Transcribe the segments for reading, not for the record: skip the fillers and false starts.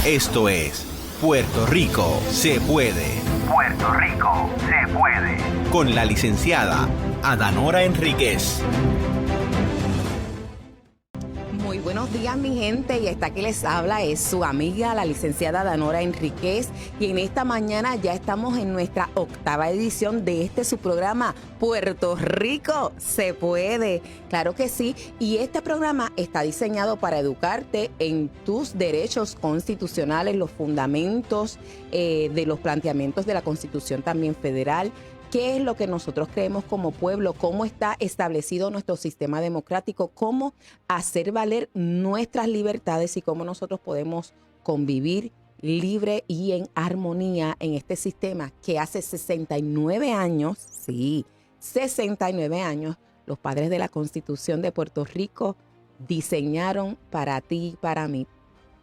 Esto es Puerto Rico se puede. Puerto Rico se puede. Con la licenciada Adanora Enríquez. Muy buenos días, mi gente, y esta que les habla es su amiga, la licenciada Adanora Enríquez, y en esta mañana ya estamos en nuestra 8ª edición de su programa Puerto Rico se puede. Claro que sí, y este programa está diseñado para educarte en tus derechos constitucionales, los fundamentos de los planteamientos de la Constitución también federal. ¿Qué es lo que nosotros creemos como pueblo? ¿Cómo está establecido nuestro sistema democrático? ¿Cómo hacer valer nuestras libertades y cómo nosotros podemos convivir libre y en armonía en este sistema que hace 69 años, sí, 69 años, los padres de la Constitución de Puerto Rico diseñaron para ti y para mí,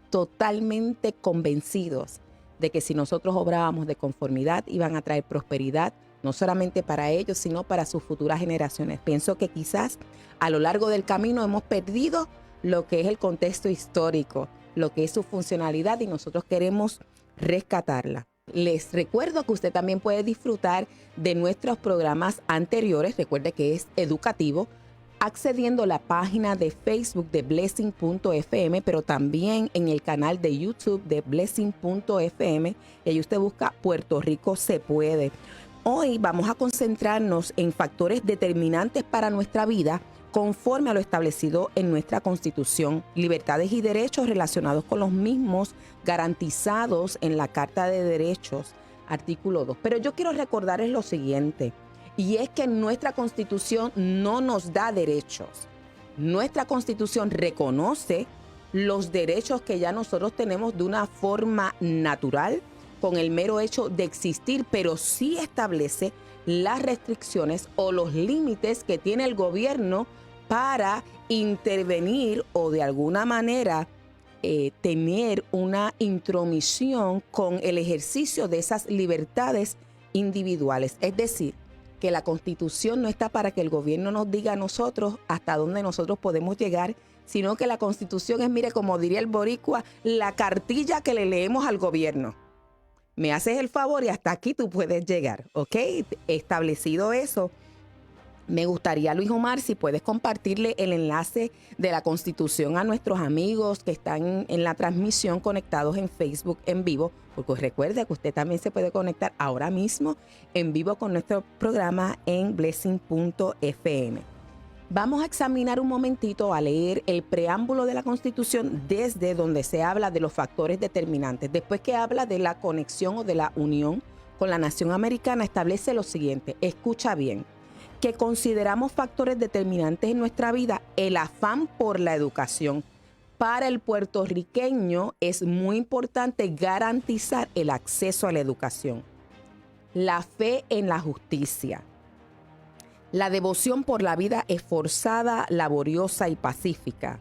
totalmente convencidos de que si nosotros obrábamos de conformidad iban a traer prosperidad, no solamente para ellos, sino para sus futuras generaciones. Pienso que quizás a lo largo del camino hemos perdido lo que es el contexto histórico, lo que es su funcionalidad, y nosotros queremos rescatarla. Les recuerdo que usted también puede disfrutar de nuestros programas anteriores. Recuerde que es educativo, accediendo a la página de Facebook de Blessing.fm, pero también en el canal de YouTube de Blessing.fm, y ahí usted busca Puerto Rico se puede. Hoy vamos a concentrarnos en factores determinantes para nuestra vida conforme a lo establecido en nuestra Constitución, libertades y derechos relacionados con los mismos garantizados en la Carta de Derechos, artículo 2. Pero yo quiero recordarles lo siguiente, y es que nuestra Constitución no nos da derechos. Nuestra Constitución reconoce los derechos que ya nosotros tenemos de una forma natural, con el mero hecho de existir, pero sí establece las restricciones o los límites que tiene el gobierno para intervenir o de alguna manera tener una intromisión con el ejercicio de esas libertades individuales. Es decir, que la Constitución no está para que el gobierno nos diga a nosotros hasta dónde nosotros podemos llegar, sino que la Constitución es, mire, como diría el boricua, la cartilla que le leemos al gobierno. Me haces el favor y hasta aquí tú puedes llegar, ¿ok? Establecido eso, me gustaría, Luis Omar, si puedes compartirle el enlace de la Constitución a nuestros amigos que están en la transmisión conectados en Facebook en vivo, porque recuerde que usted también se puede conectar ahora mismo en vivo con nuestro programa en Blessing.fm. Vamos a examinar un momentito a leer el preámbulo de la Constitución desde donde se habla de los factores determinantes. Después que habla de la conexión o de la unión con la nación americana, establece lo siguiente, escucha bien, que consideramos factores determinantes en nuestra vida el afán por la educación. Para el puertorriqueño es muy importante garantizar el acceso a la educación, la fe en la justicia, la devoción por la vida esforzada, laboriosa y pacífica,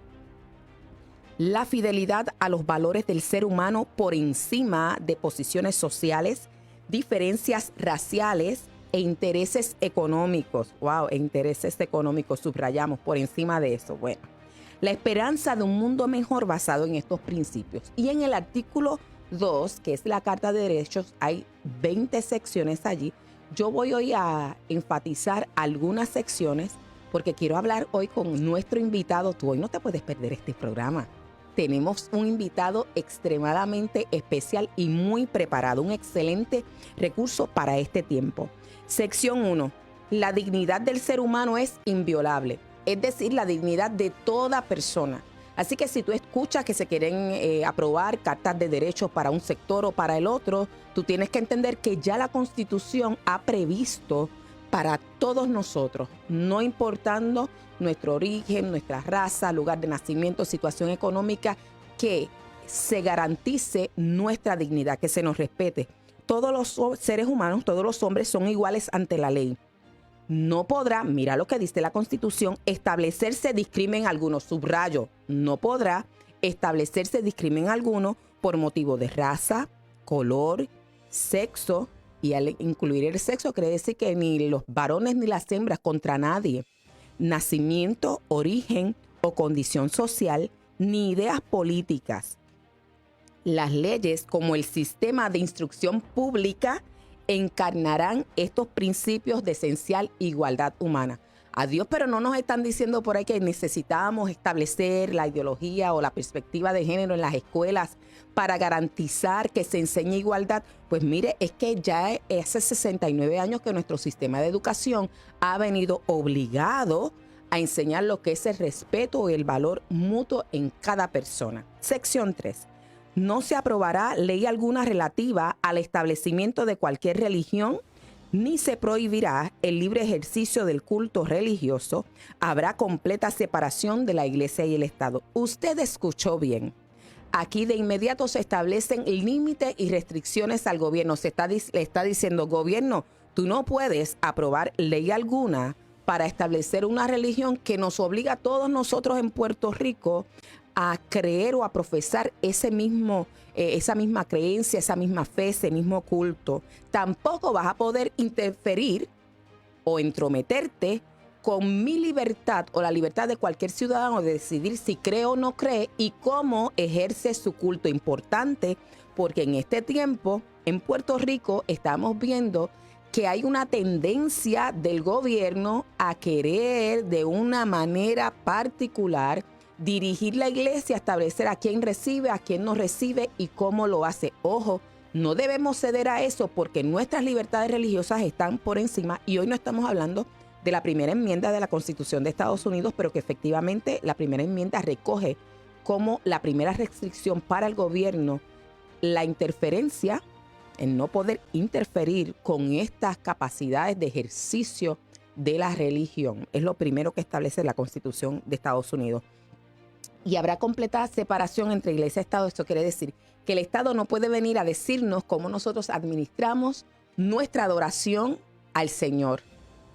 la fidelidad a los valores del ser humano por encima de posiciones sociales, diferencias raciales e intereses económicos. Wow, intereses económicos, subrayamos por encima de eso. Bueno, la esperanza de un mundo mejor basado en estos principios. Y en el artículo 2, que es la Carta de Derechos, hay 20 secciones allí. Yo voy hoy a enfatizar algunas secciones porque quiero hablar hoy con nuestro invitado. Tú hoy no te puedes perder este programa. Tenemos un invitado extremadamente especial y muy preparado, un excelente recurso para este tiempo. Sección 1. La dignidad del ser humano es inviolable, es decir, la dignidad de toda persona. Así que si tú escuchas que se quieren aprobar cartas de derechos para un sector o para el otro, tú tienes que entender que ya la Constitución ha previsto para todos nosotros, no importando nuestro origen, nuestra raza, lugar de nacimiento, situación económica, que se garantice nuestra dignidad, que se nos respete. Todos los seres humanos, todos los hombres son iguales ante la ley. No podrá, mira lo que dice la Constitución, establecerse discrimen alguno, subrayo, no podrá establecerse discrimen alguno por motivo de raza, color, sexo, y al incluir el sexo quiere decir que ni los varones ni las hembras contra nadie, nacimiento, origen o condición social, ni ideas políticas, Las leyes, como el sistema de instrucción pública, encarnarán estos principios de esencial igualdad humana. Adiós, pero no nos están diciendo por ahí que necesitamos establecer la ideología o la perspectiva de género en las escuelas para garantizar que se enseñe igualdad. Pues mire, es que ya hace 69 años que nuestro sistema de educación ha venido obligado a enseñar lo que es el respeto y el valor mutuo en cada persona. Sección 3. No se aprobará ley alguna relativa al establecimiento de cualquier religión, ni se prohibirá el libre ejercicio del culto religioso. Habrá completa separación de la Iglesia y el Estado. Usted escuchó bien. Aquí de inmediato se establecen límites y restricciones al gobierno. Le está diciendo, gobierno, tú no puedes aprobar ley alguna para establecer una religión que nos obliga a todos nosotros en Puerto Rico a creer o a profesar esa misma creencia, esa misma fe, ese mismo culto. Tampoco vas a poder interferir o entrometerte con mi libertad o la libertad de cualquier ciudadano de decidir si cree o no cree y cómo ejerce su culto. Importante, porque en este tiempo en Puerto Rico estamos viendo que hay una tendencia del gobierno a querer de una manera particular dirigir la iglesia, establecer a quién recibe, a quién no recibe y cómo lo hace. Ojo, no debemos ceder a eso porque nuestras libertades religiosas están por encima y hoy no estamos hablando de la primera enmienda de la Constitución de Estados Unidos, pero que efectivamente la primera enmienda recoge como la primera restricción para el gobierno la interferencia, en no poder interferir con estas capacidades de ejercicio de la religión. Es lo primero que establece la Constitución de Estados Unidos. Y habrá completa separación entre iglesia y Estado. Esto quiere decir que el Estado no puede venir a decirnos cómo nosotros administramos nuestra adoración al Señor.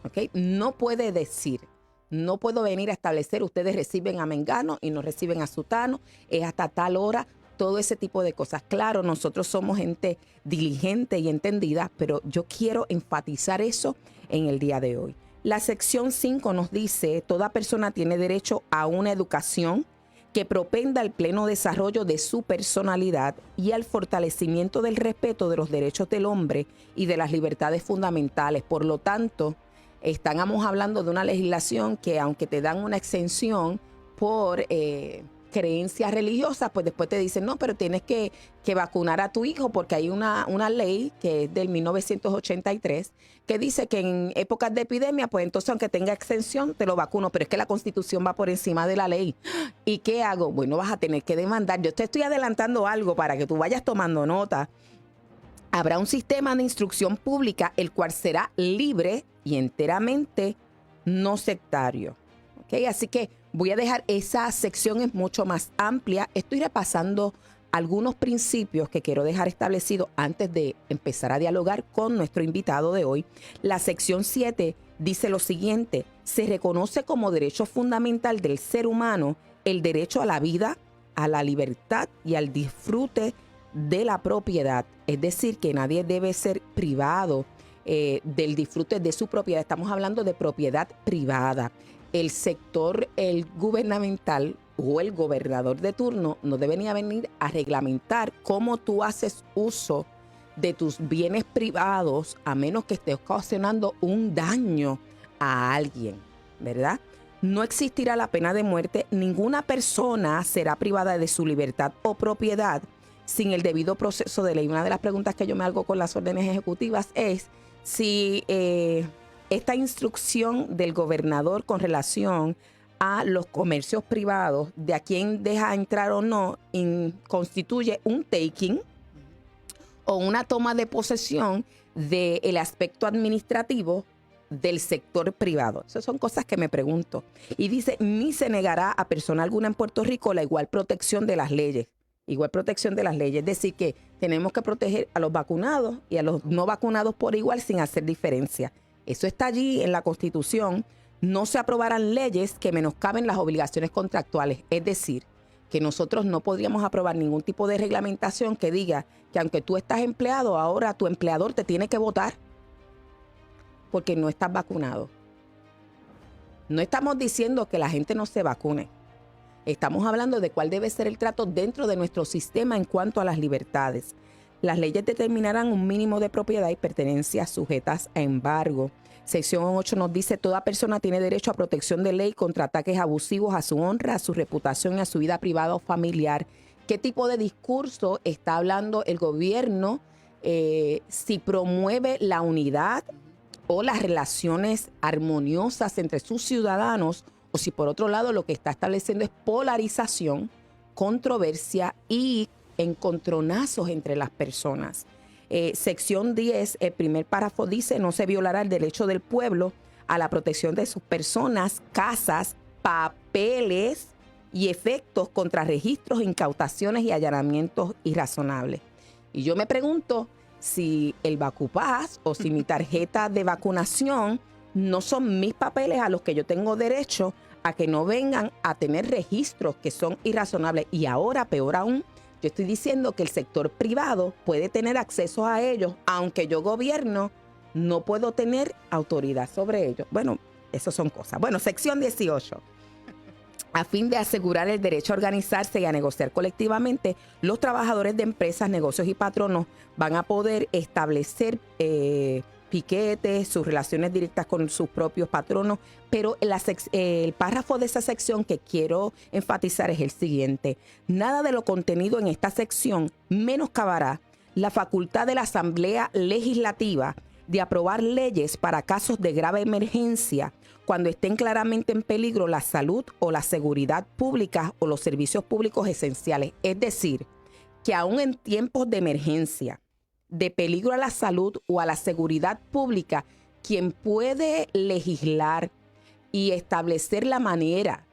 ¿Okay? No puede decir, no puedo venir a establecer, ustedes reciben a Mengano y no reciben a Sutano, es hasta tal hora, todo ese tipo de cosas. Claro, nosotros somos gente diligente y entendida, pero yo quiero enfatizar eso en el día de hoy. La sección 5 nos dice, toda persona tiene derecho a una educación que propenda al pleno desarrollo de su personalidad y al fortalecimiento del respeto de los derechos del hombre y de las libertades fundamentales. Por lo tanto, estamos hablando de una legislación que aunque te dan una exención por creencias religiosas, pues después te dicen, no, pero tienes que vacunar a tu hijo porque hay una ley que es del 1983 que dice que en épocas de epidemia, pues entonces aunque tenga exención, te lo vacuno, pero es que la Constitución va por encima de la ley. ¿Y qué hago? Bueno, vas a tener que demandar. Yo te estoy adelantando algo para que tú vayas tomando nota. Habrá un sistema de instrucción pública el cual será libre y enteramente no sectario. ¿Okay? Así que voy a dejar esa sección, es mucho más amplia. Estoy repasando algunos principios que quiero dejar establecidos antes de empezar a dialogar con nuestro invitado de hoy. La sección 7 dice lo siguiente: se reconoce como derecho fundamental del ser humano el derecho a la vida, a la libertad y al disfrute de la propiedad. Es decir, que nadie debe ser privado del disfrute de su propiedad. Estamos hablando de propiedad privada. El sector gubernamental o el gobernador de turno no debería venir a reglamentar cómo tú haces uso de tus bienes privados a menos que esté ocasionando un daño a alguien, ¿verdad? No existirá la pena de muerte. Ninguna persona será privada de su libertad o propiedad sin el debido proceso de ley. Una de las preguntas que yo me hago con las órdenes ejecutivas es si esta instrucción del gobernador con relación a los comercios privados, de a quién deja entrar o no, constituye un taking o una toma de posesión del aspecto administrativo del sector privado. Esas son cosas que me pregunto. Y dice, ni se negará a persona alguna en Puerto Rico la igual protección de las leyes. Igual protección de las leyes. Es decir, que tenemos que proteger a los vacunados y a los no vacunados por igual sin hacer diferencia. Eso está allí en la Constitución. No se aprobarán leyes que menoscaben las obligaciones contractuales. Es decir, que nosotros no podríamos aprobar ningún tipo de reglamentación que diga que aunque tú estás empleado, ahora tu empleador te tiene que votar porque no estás vacunado. No estamos diciendo que la gente no se vacune. Estamos hablando de cuál debe ser el trato dentro de nuestro sistema en cuanto a las libertades. Las leyes determinarán un mínimo de propiedad y pertenencias sujetas a embargo. Sección 8 nos dice: toda persona tiene derecho a protección de ley contra ataques abusivos a su honra, a su reputación y a su vida privada o familiar. ¿Qué tipo de discurso está hablando el gobierno? Si promueve la unidad o las relaciones armoniosas entre sus ciudadanos, o si por otro lado lo que está estableciendo es polarización, controversia y encontronazos entre las personas. Sección 10, el primer párrafo dice: no se violará el derecho del pueblo a la protección de sus personas, casas, papeles y efectos contra registros, incautaciones y allanamientos irrazonables. Y yo me pregunto si el VacuPass o si mi tarjeta de vacunación no son mis papeles a los que yo tengo derecho a que no vengan a tener registros que son irrazonables. Y ahora, peor aún, yo estoy diciendo que el sector privado puede tener acceso a ellos, aunque yo gobierno no puedo tener autoridad sobre ellos. Bueno, eso son cosas. Bueno, sección 18. A fin de asegurar el derecho a organizarse y a negociar colectivamente, los trabajadores de empresas, negocios y patronos van a poder establecer piquetes, sus relaciones directas con sus propios patronos, pero el párrafo de esa sección que quiero enfatizar es el siguiente: nada de lo contenido en esta sección menoscabará la facultad de la Asamblea Legislativa de aprobar leyes para casos de grave emergencia cuando estén claramente en peligro la salud o la seguridad pública o los servicios públicos esenciales. Es decir, que aún en tiempos de emergencia, de peligro a la salud o a la seguridad pública, quien puede legislar y establecer la manera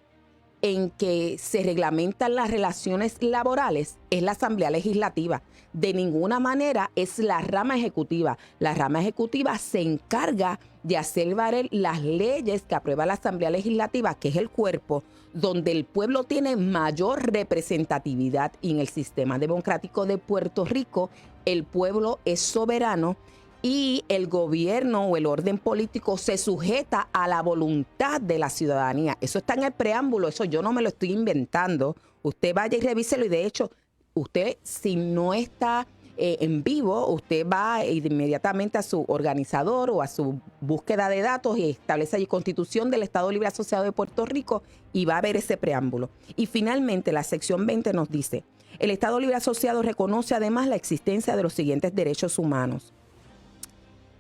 en que se reglamentan las relaciones laborales es la Asamblea Legislativa. De ninguna manera es la rama ejecutiva. La rama ejecutiva se encarga de hacer valer las leyes que aprueba la Asamblea Legislativa, que es el cuerpo donde el pueblo tiene mayor representatividad. Y en el sistema democrático de Puerto Rico, el pueblo es soberano y el gobierno o el orden político se sujeta a la voluntad de la ciudadanía. Eso está en el preámbulo, eso yo no me lo estoy inventando. Usted vaya y revíselo, y de hecho, usted, si no está en vivo, usted va inmediatamente a su organizador o a su búsqueda de datos y establece allí Constitución del Estado Libre Asociado de Puerto Rico y va a ver ese preámbulo. Y finalmente, la sección 20 nos dice: el Estado Libre Asociado reconoce además la existencia de los siguientes derechos humanos.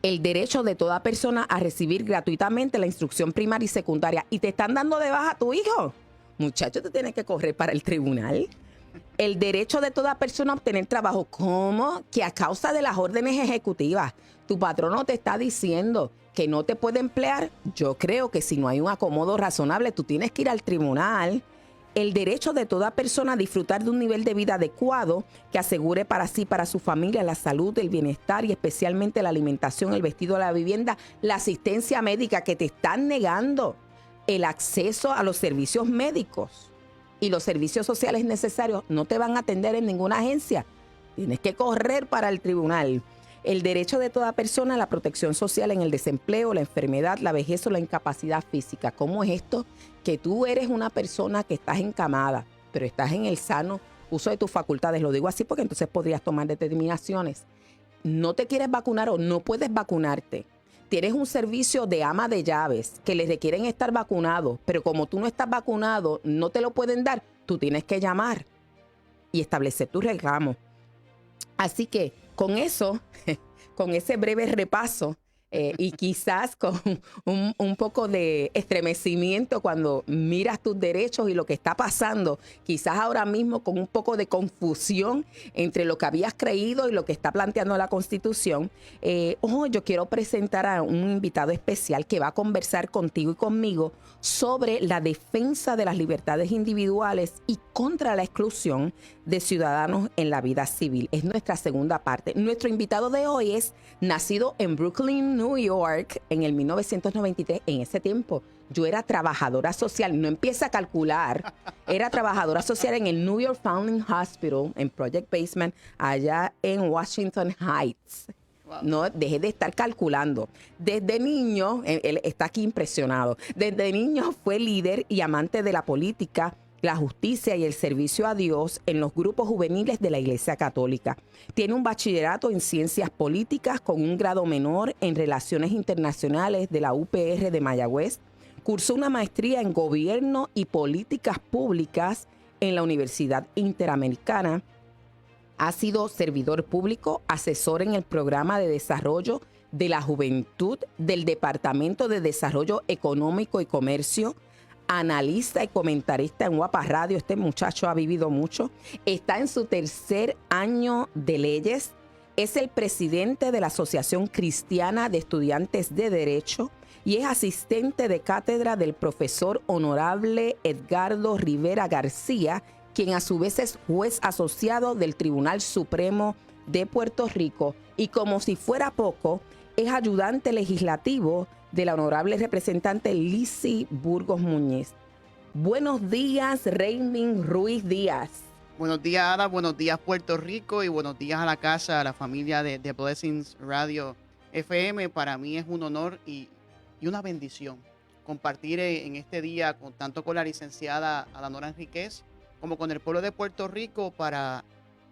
El derecho de toda persona a recibir gratuitamente la instrucción primaria y secundaria. ¿Y te están dando de baja a tu hijo? Muchacho, tú tienes que correr para el tribunal. El derecho de toda persona a obtener trabajo. ¿Cómo? Que a causa de las órdenes ejecutivas, tu patrono te está diciendo que no te puede emplear. Yo creo que si no hay un acomodo razonable, tú tienes que ir al tribunal. El derecho de toda persona a disfrutar de un nivel de vida adecuado que asegure para sí, para su familia, la salud, el bienestar y especialmente la alimentación, el vestido, la vivienda, la asistencia médica, que te están negando el acceso a los servicios médicos y los servicios sociales necesarios. No te van a atender en ninguna agencia. Tienes que correr para el tribunal. El derecho de toda persona a la protección social en el desempleo, la enfermedad, la vejez o la incapacidad física. ¿Cómo es esto? Que tú eres una persona que estás encamada, pero estás en el sano uso de tus facultades. Lo digo así porque entonces podrías tomar determinaciones. No te quieres vacunar o no puedes vacunarte. Tienes un servicio de ama de llaves que les requieren estar vacunados, pero como tú no estás vacunado, no te lo pueden dar. Tú tienes que llamar y establecer tu reclamo. Así que con eso, con ese breve repaso y quizás con un poco de estremecimiento cuando miras tus derechos y lo que está pasando, quizás ahora mismo con un poco de confusión entre lo que habías creído y lo que está planteando la Constitución, yo quiero presentar a un invitado especial que va a conversar contigo y conmigo sobre la defensa de las libertades individuales y contra la exclusión de ciudadanos en la vida civil. Es nuestra segunda parte. Nuestro invitado de hoy es nacido en Brooklyn, New York, en el 1993. En ese tiempo yo era trabajadora social. No empieza a calcular. Era trabajadora social en el New York Foundling Hospital, en Project Basement, allá en Washington Heights. Wow. No dejé de estar calculando. Desde niño, él está aquí impresionado. Desde niño fue líder y amante de la política, la justicia y el servicio a Dios en los grupos juveniles de la Iglesia Católica. Tiene un bachillerato en Ciencias Políticas con un grado menor en Relaciones Internacionales de la UPR de Mayagüez. Cursó una maestría en Gobierno y Políticas Públicas en la Universidad Interamericana. Ha sido servidor público, asesor en el Programa de Desarrollo de la Juventud del Departamento de Desarrollo Económico y Comercio, analista y comentarista en Guapa Radio. Este muchacho ha vivido mucho. Está en su tercer año de leyes. Es el presidente de la Asociación Cristiana de Estudiantes de Derecho y es asistente de cátedra del profesor honorable Edgardo Rivera García, quien a su vez es juez asociado del Tribunal Supremo de Puerto Rico. Y como si fuera poco, es ayudante legislativo de la honorable representante Lizy Burgos Muñiz. Buenos días, Raymond Ruiz Díaz. Buenos días, Ada. Buenos días, Puerto Rico. Y buenos días a la casa, a la familia de Blessings Radio FM. Para mí es un honor y una bendición compartir en este día tanto con la licenciada Adanora Enríquez como con el pueblo de Puerto Rico para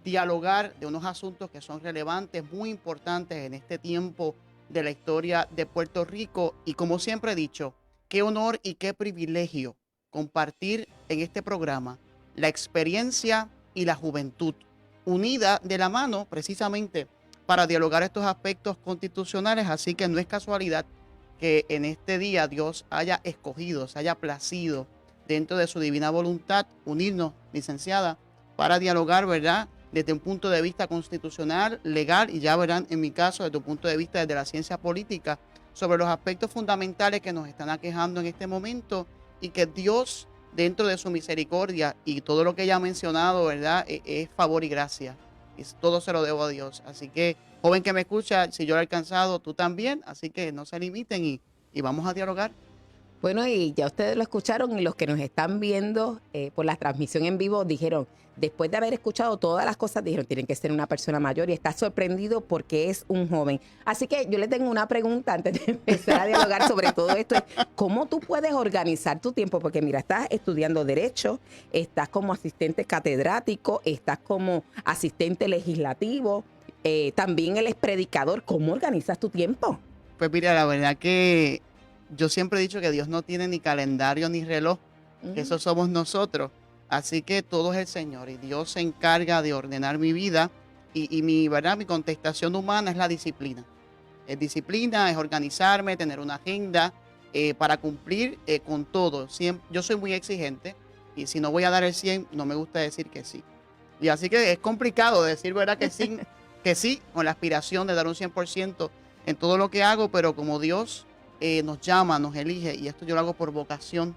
dialogar de unos asuntos que son relevantes, muy importantes en este tiempo de la historia de Puerto Rico. Y como siempre he dicho, qué honor y qué privilegio compartir en este programa la experiencia y la juventud unida de la mano precisamente para dialogar estos aspectos constitucionales. Así que no es casualidad que en este día Dios haya escogido, se haya placido dentro de su divina voluntad unirnos, licenciada, para dialogar, ¿verdad?, desde un punto de vista constitucional, legal, y ya verán en mi caso desde un punto de vista desde la ciencia política, sobre los aspectos fundamentales que nos están aquejando en este momento y que Dios, dentro de su misericordia y todo lo que ella ha mencionado, ¿verdad?, es favor y gracia. Y todo se lo debo a Dios. Así que, joven que me escucha, si yo lo he alcanzado, tú también. Así que no se limiten y vamos a dialogar. Bueno, y ya ustedes lo escucharon y los que nos están viendo por la transmisión en vivo dijeron, después de haber escuchado todas las cosas, dijeron, tienen que ser una persona mayor y está sorprendido porque es un joven. Así que yo le tengo una pregunta antes de empezar a dialogar sobre todo esto. ¿Cómo tú puedes organizar tu tiempo? Porque mira, estás estudiando Derecho, estás como asistente catedrático, estás como asistente legislativo, también él es predicador. ¿Cómo organizas tu tiempo? Pues mira, la verdad que yo siempre he dicho que Dios no tiene ni calendario ni reloj, que eso somos nosotros. Así que todo es el Señor y Dios se encarga de ordenar mi vida y mi contestación humana es la disciplina. Es disciplina, es organizarme, tener una agenda para cumplir con todo. Yo soy muy exigente y si no voy a dar el 100, no me gusta decir que sí. Y así que es complicado decir, ¿verdad?, que sí, que sí, con la aspiración de dar un 100% en todo lo que hago, pero como Dios nos llama, nos elige, y esto yo lo hago por vocación,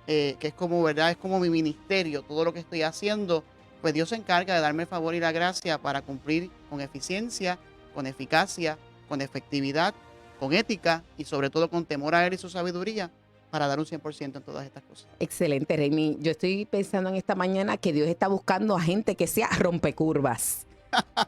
que es como, ¿verdad?, es como mi ministerio, todo lo que estoy haciendo, pues Dios se encarga de darme el favor y la gracia para cumplir con eficiencia, con eficacia, con efectividad, con ética y sobre todo con temor a Él y su sabiduría para dar un 100% en todas estas cosas. Excelente, Remy. Yo estoy pensando en esta mañana que Dios está buscando a gente que sea rompecurvas.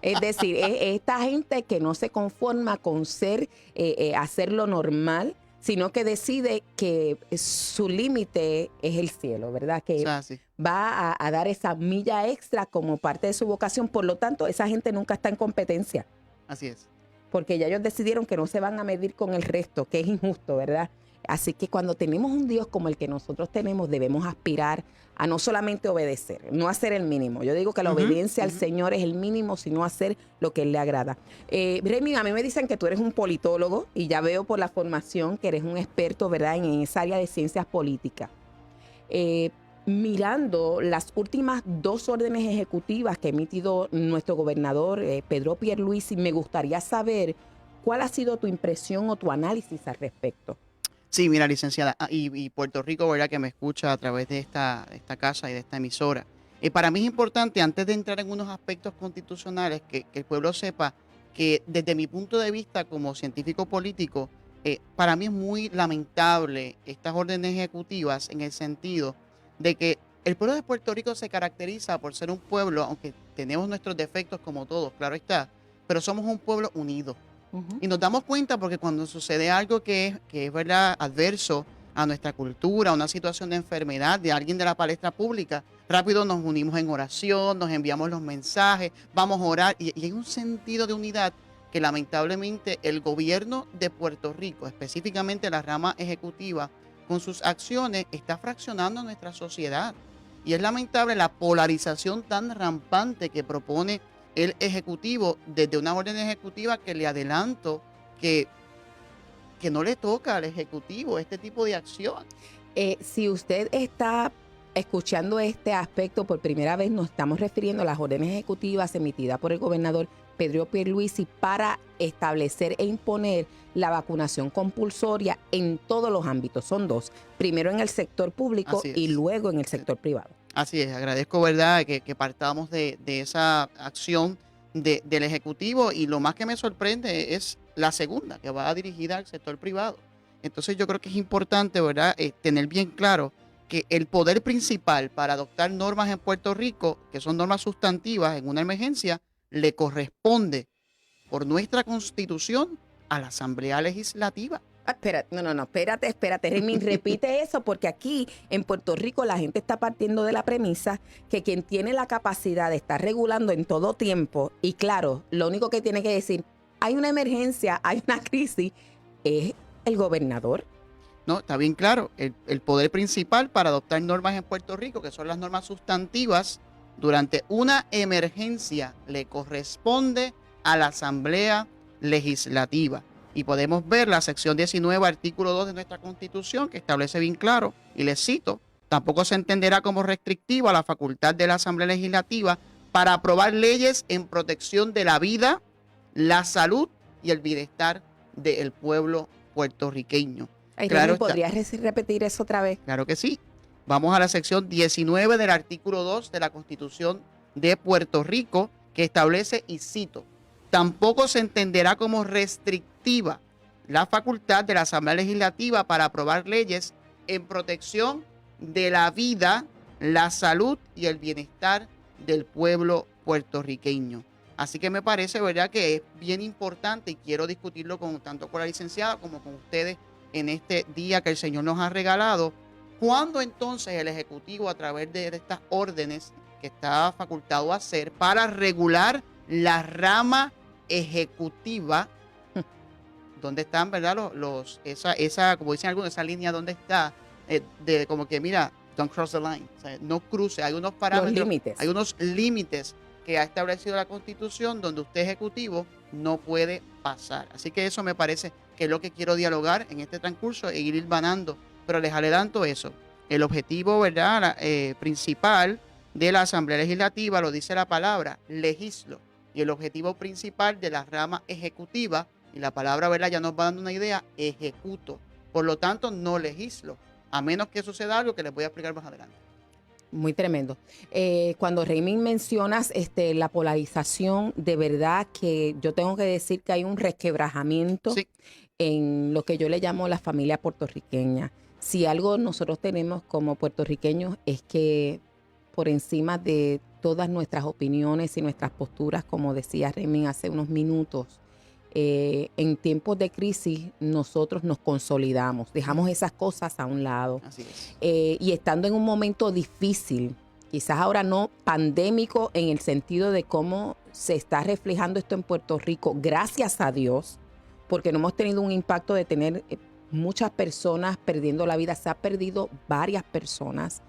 Es decir, esta gente que no se conforma con hacer lo normal, sino que decide que su límite es el cielo, ¿verdad? Que va a dar esa milla extra como parte de su vocación. Por lo tanto, esa gente nunca está en competencia. Así es. Porque ya ellos decidieron que no se van a medir con el resto, que es injusto, ¿verdad? Así que cuando tenemos un Dios como el que nosotros tenemos, debemos aspirar a no solamente obedecer, no hacer el mínimo. Yo digo que la obediencia al Señor es el mínimo, sino hacer lo que Él le agrada. Remy, a mí me dicen que tú eres un politólogo y ya veo por la formación que eres un experto, ¿verdad?, en esa área de ciencias políticas. Mirando las últimas 2 órdenes ejecutivas que ha emitido nuestro gobernador Pedro Pierluisi, me gustaría saber cuál ha sido tu impresión o tu análisis al respecto. Sí, mira, licenciada, y Puerto Rico, ¿verdad?, que me escucha a través de esta casa y de esta emisora. Para mí es importante, antes de entrar en unos aspectos constitucionales, que el pueblo sepa que desde mi punto de vista como científico político, para mí es muy lamentable estas órdenes ejecutivas en el sentido de que el pueblo de Puerto Rico se caracteriza por ser un pueblo, aunque tenemos nuestros defectos como todos, claro está, pero somos un pueblo unido. Y nos damos cuenta porque cuando sucede algo que es verdad adverso a nuestra cultura, a una situación de enfermedad de alguien de la palestra pública, rápido nos unimos en oración, nos enviamos los mensajes, vamos a orar y hay un sentido de unidad que lamentablemente el gobierno de Puerto Rico, específicamente la rama ejecutiva, con sus acciones está fraccionando nuestra sociedad. Y es lamentable la polarización tan rampante que propone el Ejecutivo desde una orden ejecutiva que le adelanto que no le toca al Ejecutivo este tipo de acción. Si usted está escuchando este aspecto por primera vez, nos estamos refiriendo a las órdenes ejecutivas emitidas por el gobernador Pedro Pierluisi para establecer e imponer la vacunación compulsoria en todos los ámbitos. Son dos, primero en el sector público y luego en el sector privado. Así es, agradezco, ¿verdad?, que partamos de esa acción del Ejecutivo, y lo más que me sorprende es la segunda, que va dirigida al sector privado. Entonces yo creo que es importante, ¿verdad?, tener bien claro que el poder principal para adoptar normas en Puerto Rico, que son normas sustantivas en una emergencia, le corresponde por nuestra Constitución a la Asamblea Legislativa. Espérate, Remy, repite eso, porque aquí en Puerto Rico la gente está partiendo de la premisa que quien tiene la capacidad de estar regulando en todo tiempo, y claro, lo único que tiene que decir, hay una emergencia, hay una crisis, es el gobernador. No, está bien claro, el poder principal para adoptar normas en Puerto Rico, que son las normas sustantivas, durante una emergencia le corresponde a la Asamblea Legislativa. Y podemos ver la sección 19, artículo 2 de nuestra Constitución, que establece bien claro, y les cito, tampoco se entenderá como restrictiva la facultad de la Asamblea Legislativa para aprobar leyes en protección de la vida, la salud y el bienestar del pueblo puertorriqueño. Ay, claro, ¿podrías repetir eso otra vez? Claro que sí. Vamos a la sección 19 del artículo 2 de la Constitución de Puerto Rico, que establece, y cito, tampoco se entenderá como restrictiva la facultad de la Asamblea Legislativa para aprobar leyes en protección de la vida, la salud y el bienestar del pueblo puertorriqueño. Así que me parece, ¿verdad?, que es bien importante, y quiero discutirlo tanto con la licenciada como con ustedes en este día que el Señor nos ha regalado. ¿Cuándo entonces el Ejecutivo, a través de estas órdenes que está facultado a hacer para regular la rama ejecutiva, donde están, ¿verdad?, esa como dicen algunos, esa línea donde está, de como que, mira, don't cross the line, o sea, no cruce, hay unos parámetros, hay unos límites que ha establecido la Constitución donde usted, Ejecutivo, no puede pasar. Así que eso me parece que es lo que quiero dialogar en este transcurso e ir hilvanando. Pero les adelanto eso. El objetivo, ¿verdad?, principal de la Asamblea Legislativa, lo dice la palabra, legislo. Y el objetivo principal de la rama ejecutiva, y la palabra, ¿verdad?, ya nos va dando una idea, ejecuto. Por lo tanto, no legislo, a menos que suceda algo que les voy a explicar más adelante. Muy tremendo. Cuando Raymond mencionas la polarización, de verdad que yo tengo que decir que hay un resquebrajamiento en lo que yo le llamo la familia puertorriqueña. Si algo nosotros tenemos como puertorriqueños es que por encima de todas nuestras opiniones y nuestras posturas, como decía Raymond hace unos minutos, en tiempos de crisis nosotros nos consolidamos, dejamos esas cosas a un lado. Así es. Y estando en un momento difícil, quizás ahora no pandémico en el sentido de cómo se está reflejando esto en Puerto Rico, gracias a Dios, porque no hemos tenido un impacto de tener muchas personas perdiendo la vida. Se ha perdido varias personas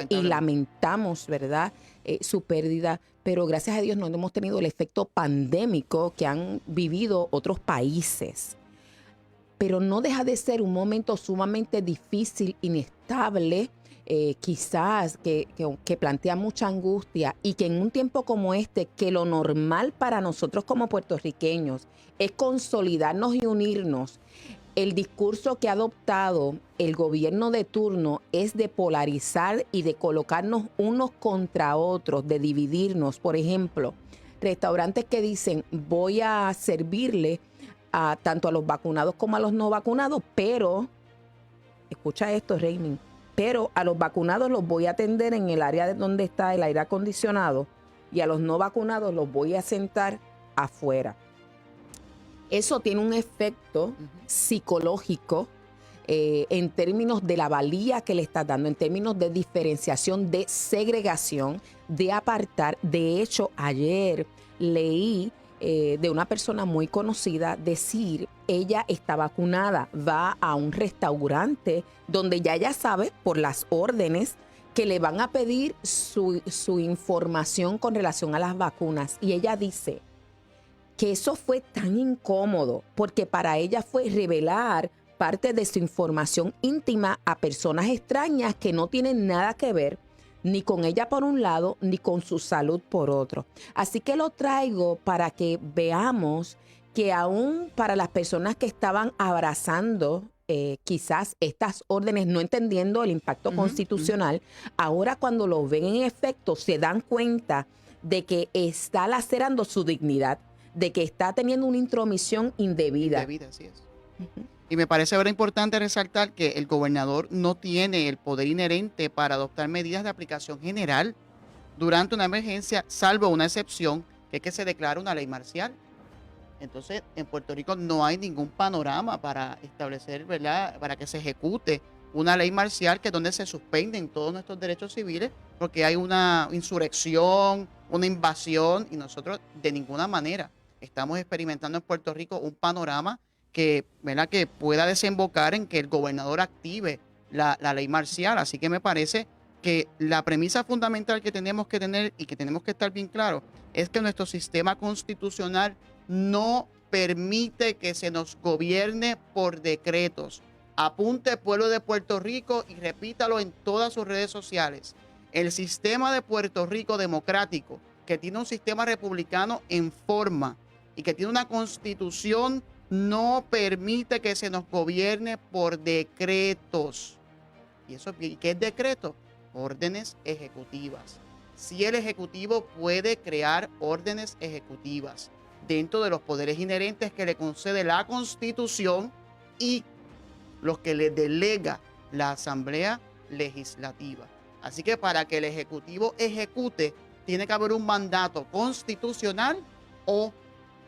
y lamentamos, ¿verdad?, su pérdida, pero gracias a Dios no hemos tenido el efecto pandémico que han vivido otros países. Pero no deja de ser un momento sumamente difícil, inestable, quizás que plantea mucha angustia, y que en un tiempo como este, que lo normal para nosotros como puertorriqueños es consolidarnos y unirnos, el discurso que ha adoptado el gobierno de turno es de polarizar y de colocarnos unos contra otros, de dividirnos. Por ejemplo, restaurantes que dicen voy a servirle tanto a los vacunados como a los no vacunados, pero, escucha esto, Raymond, pero a los vacunados los voy a atender en el área donde está el aire acondicionado y a los no vacunados los voy a sentar afuera. Eso tiene un efecto psicológico en términos de la valía que le estás dando, en términos de diferenciación, de segregación, de apartar. De hecho, ayer leí de una persona muy conocida decir, ella está vacunada, va a un restaurante donde ya ella sabe por las órdenes que le van a pedir su información con relación a las vacunas. Y ella dice que eso fue tan incómodo porque para ella fue revelar parte de su información íntima a personas extrañas que no tienen nada que ver ni con ella por un lado, ni con su salud por otro. Así que lo traigo para que veamos que aún para las personas que estaban abrazando quizás estas órdenes, no entendiendo el impacto constitucional, ahora cuando lo ven en efecto se dan cuenta de que está lacerando su dignidad, de que está teniendo una intromisión indebida. Indebida, así es. Y me parece ahora importante resaltar que el gobernador no tiene el poder inherente para adoptar medidas de aplicación general durante una emergencia, salvo una excepción, que es que se declara una ley marcial. Entonces, en Puerto Rico no hay ningún panorama para establecer, ¿verdad?, para que se ejecute una ley marcial, que es donde se suspenden todos nuestros derechos civiles, porque hay una insurrección, una invasión, y nosotros de ninguna manera estamos experimentando en Puerto Rico un panorama que, ¿verdad?, que pueda desembocar en que el gobernador active la ley marcial. Así que me parece que la premisa fundamental que tenemos que tener y que tenemos que estar bien claros es que nuestro sistema constitucional no permite que se nos gobierne por decretos. Apunte, pueblo de Puerto Rico, y repítalo en todas sus redes sociales. El sistema de Puerto Rico democrático, que tiene un sistema republicano en forma y que tiene una constitución, no permite que se nos gobierne por decretos. ¿Y eso qué es decreto? Órdenes ejecutivas. Si el Ejecutivo puede crear órdenes ejecutivas dentro de los poderes inherentes que le concede la Constitución y los que le delega la Asamblea Legislativa. Así que para que el Ejecutivo ejecute, tiene que haber un mandato constitucional o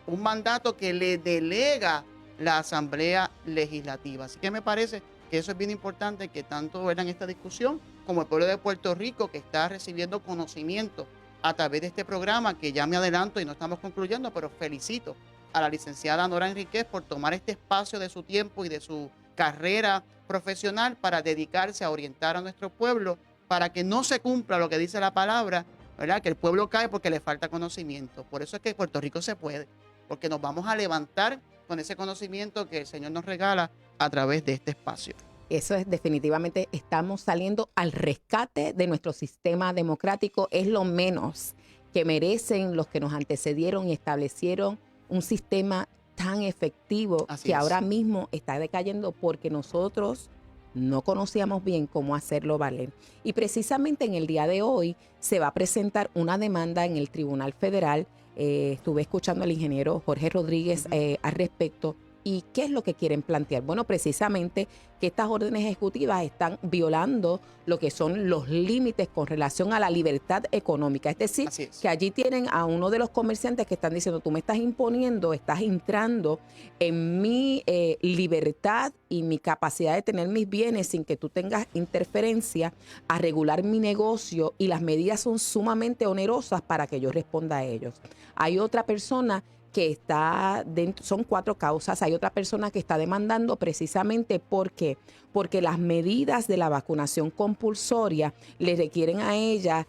un mandato que le delega la Asamblea Legislativa. Así que me parece que eso es bien importante, que tanto verán esta discusión como el pueblo de Puerto Rico, que está recibiendo conocimiento a través de este programa, que ya me adelanto y no estamos concluyendo, pero felicito a la licenciada Nora Enríquez por tomar este espacio de su tiempo y de su carrera profesional para dedicarse a orientar a nuestro pueblo, para que no se cumpla lo que dice la palabra, ¿verdad?, que el pueblo cae porque le falta conocimiento. Por eso es que Puerto Rico se puede, porque nos vamos a levantar con ese conocimiento que el Señor nos regala a través de este espacio. Eso es definitivamente, estamos saliendo al rescate de nuestro sistema democrático. Es lo menos que merecen los que nos antecedieron y establecieron un sistema tan efectivo. Así que es. ahora mismo está decayendo porque nosotros no conocíamos bien cómo hacerlo valer. Y precisamente en el día de hoy se va a presentar una demanda en el Tribunal Federal. Estuve escuchando al ingeniero Jorge Rodríguez al respecto. ¿Y qué es lo que quieren plantear? Bueno, precisamente que estas órdenes ejecutivas están violando lo que son los límites con relación a la libertad económica. Es decir, que allí tienen a uno de los comerciantes que están diciendo, tú me estás imponiendo, estás entrando en mi libertad y mi capacidad de tener mis bienes sin que tú tengas interferencia a regular mi negocio, y las medidas son sumamente onerosas para que yo responda a ellos. Hay otra persona que está dentro, son 4 causas. Hay otra persona que está demandando precisamente porque las medidas de la vacunación compulsoria le requieren a ella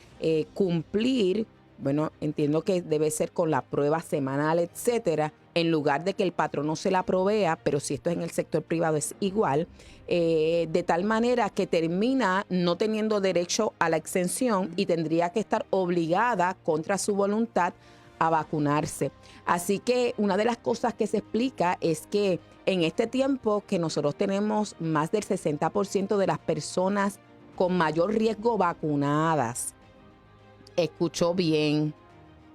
cumplir, bueno, entiendo que debe ser con la prueba semanal, etcétera, en lugar de que el patrono se la provea, pero si esto es en el sector privado es igual, de tal manera que termina no teniendo derecho a la exención y tendría que estar obligada contra su voluntad a vacunarse. Así que una de las cosas que se explica es que en este tiempo que nosotros tenemos más del 60% de las personas con mayor riesgo vacunadas, escuchó bien,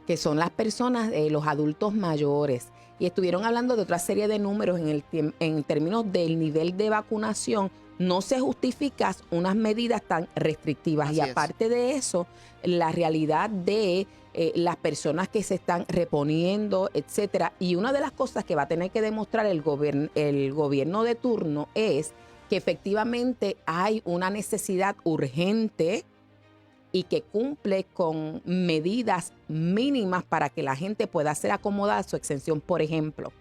que son las personas, los adultos mayores, y estuvieron hablando de otra serie de números en términos del nivel de vacunación. No se justifican unas medidas tan restrictivas. Así y aparte de eso, la realidad de las personas que se están reponiendo, etcétera. Y una de las cosas que va a tener que demostrar el gobierno de turno es que efectivamente hay una necesidad urgente y que cumple con medidas mínimas para que la gente pueda ser acomodada a su exención. Por ejemplo,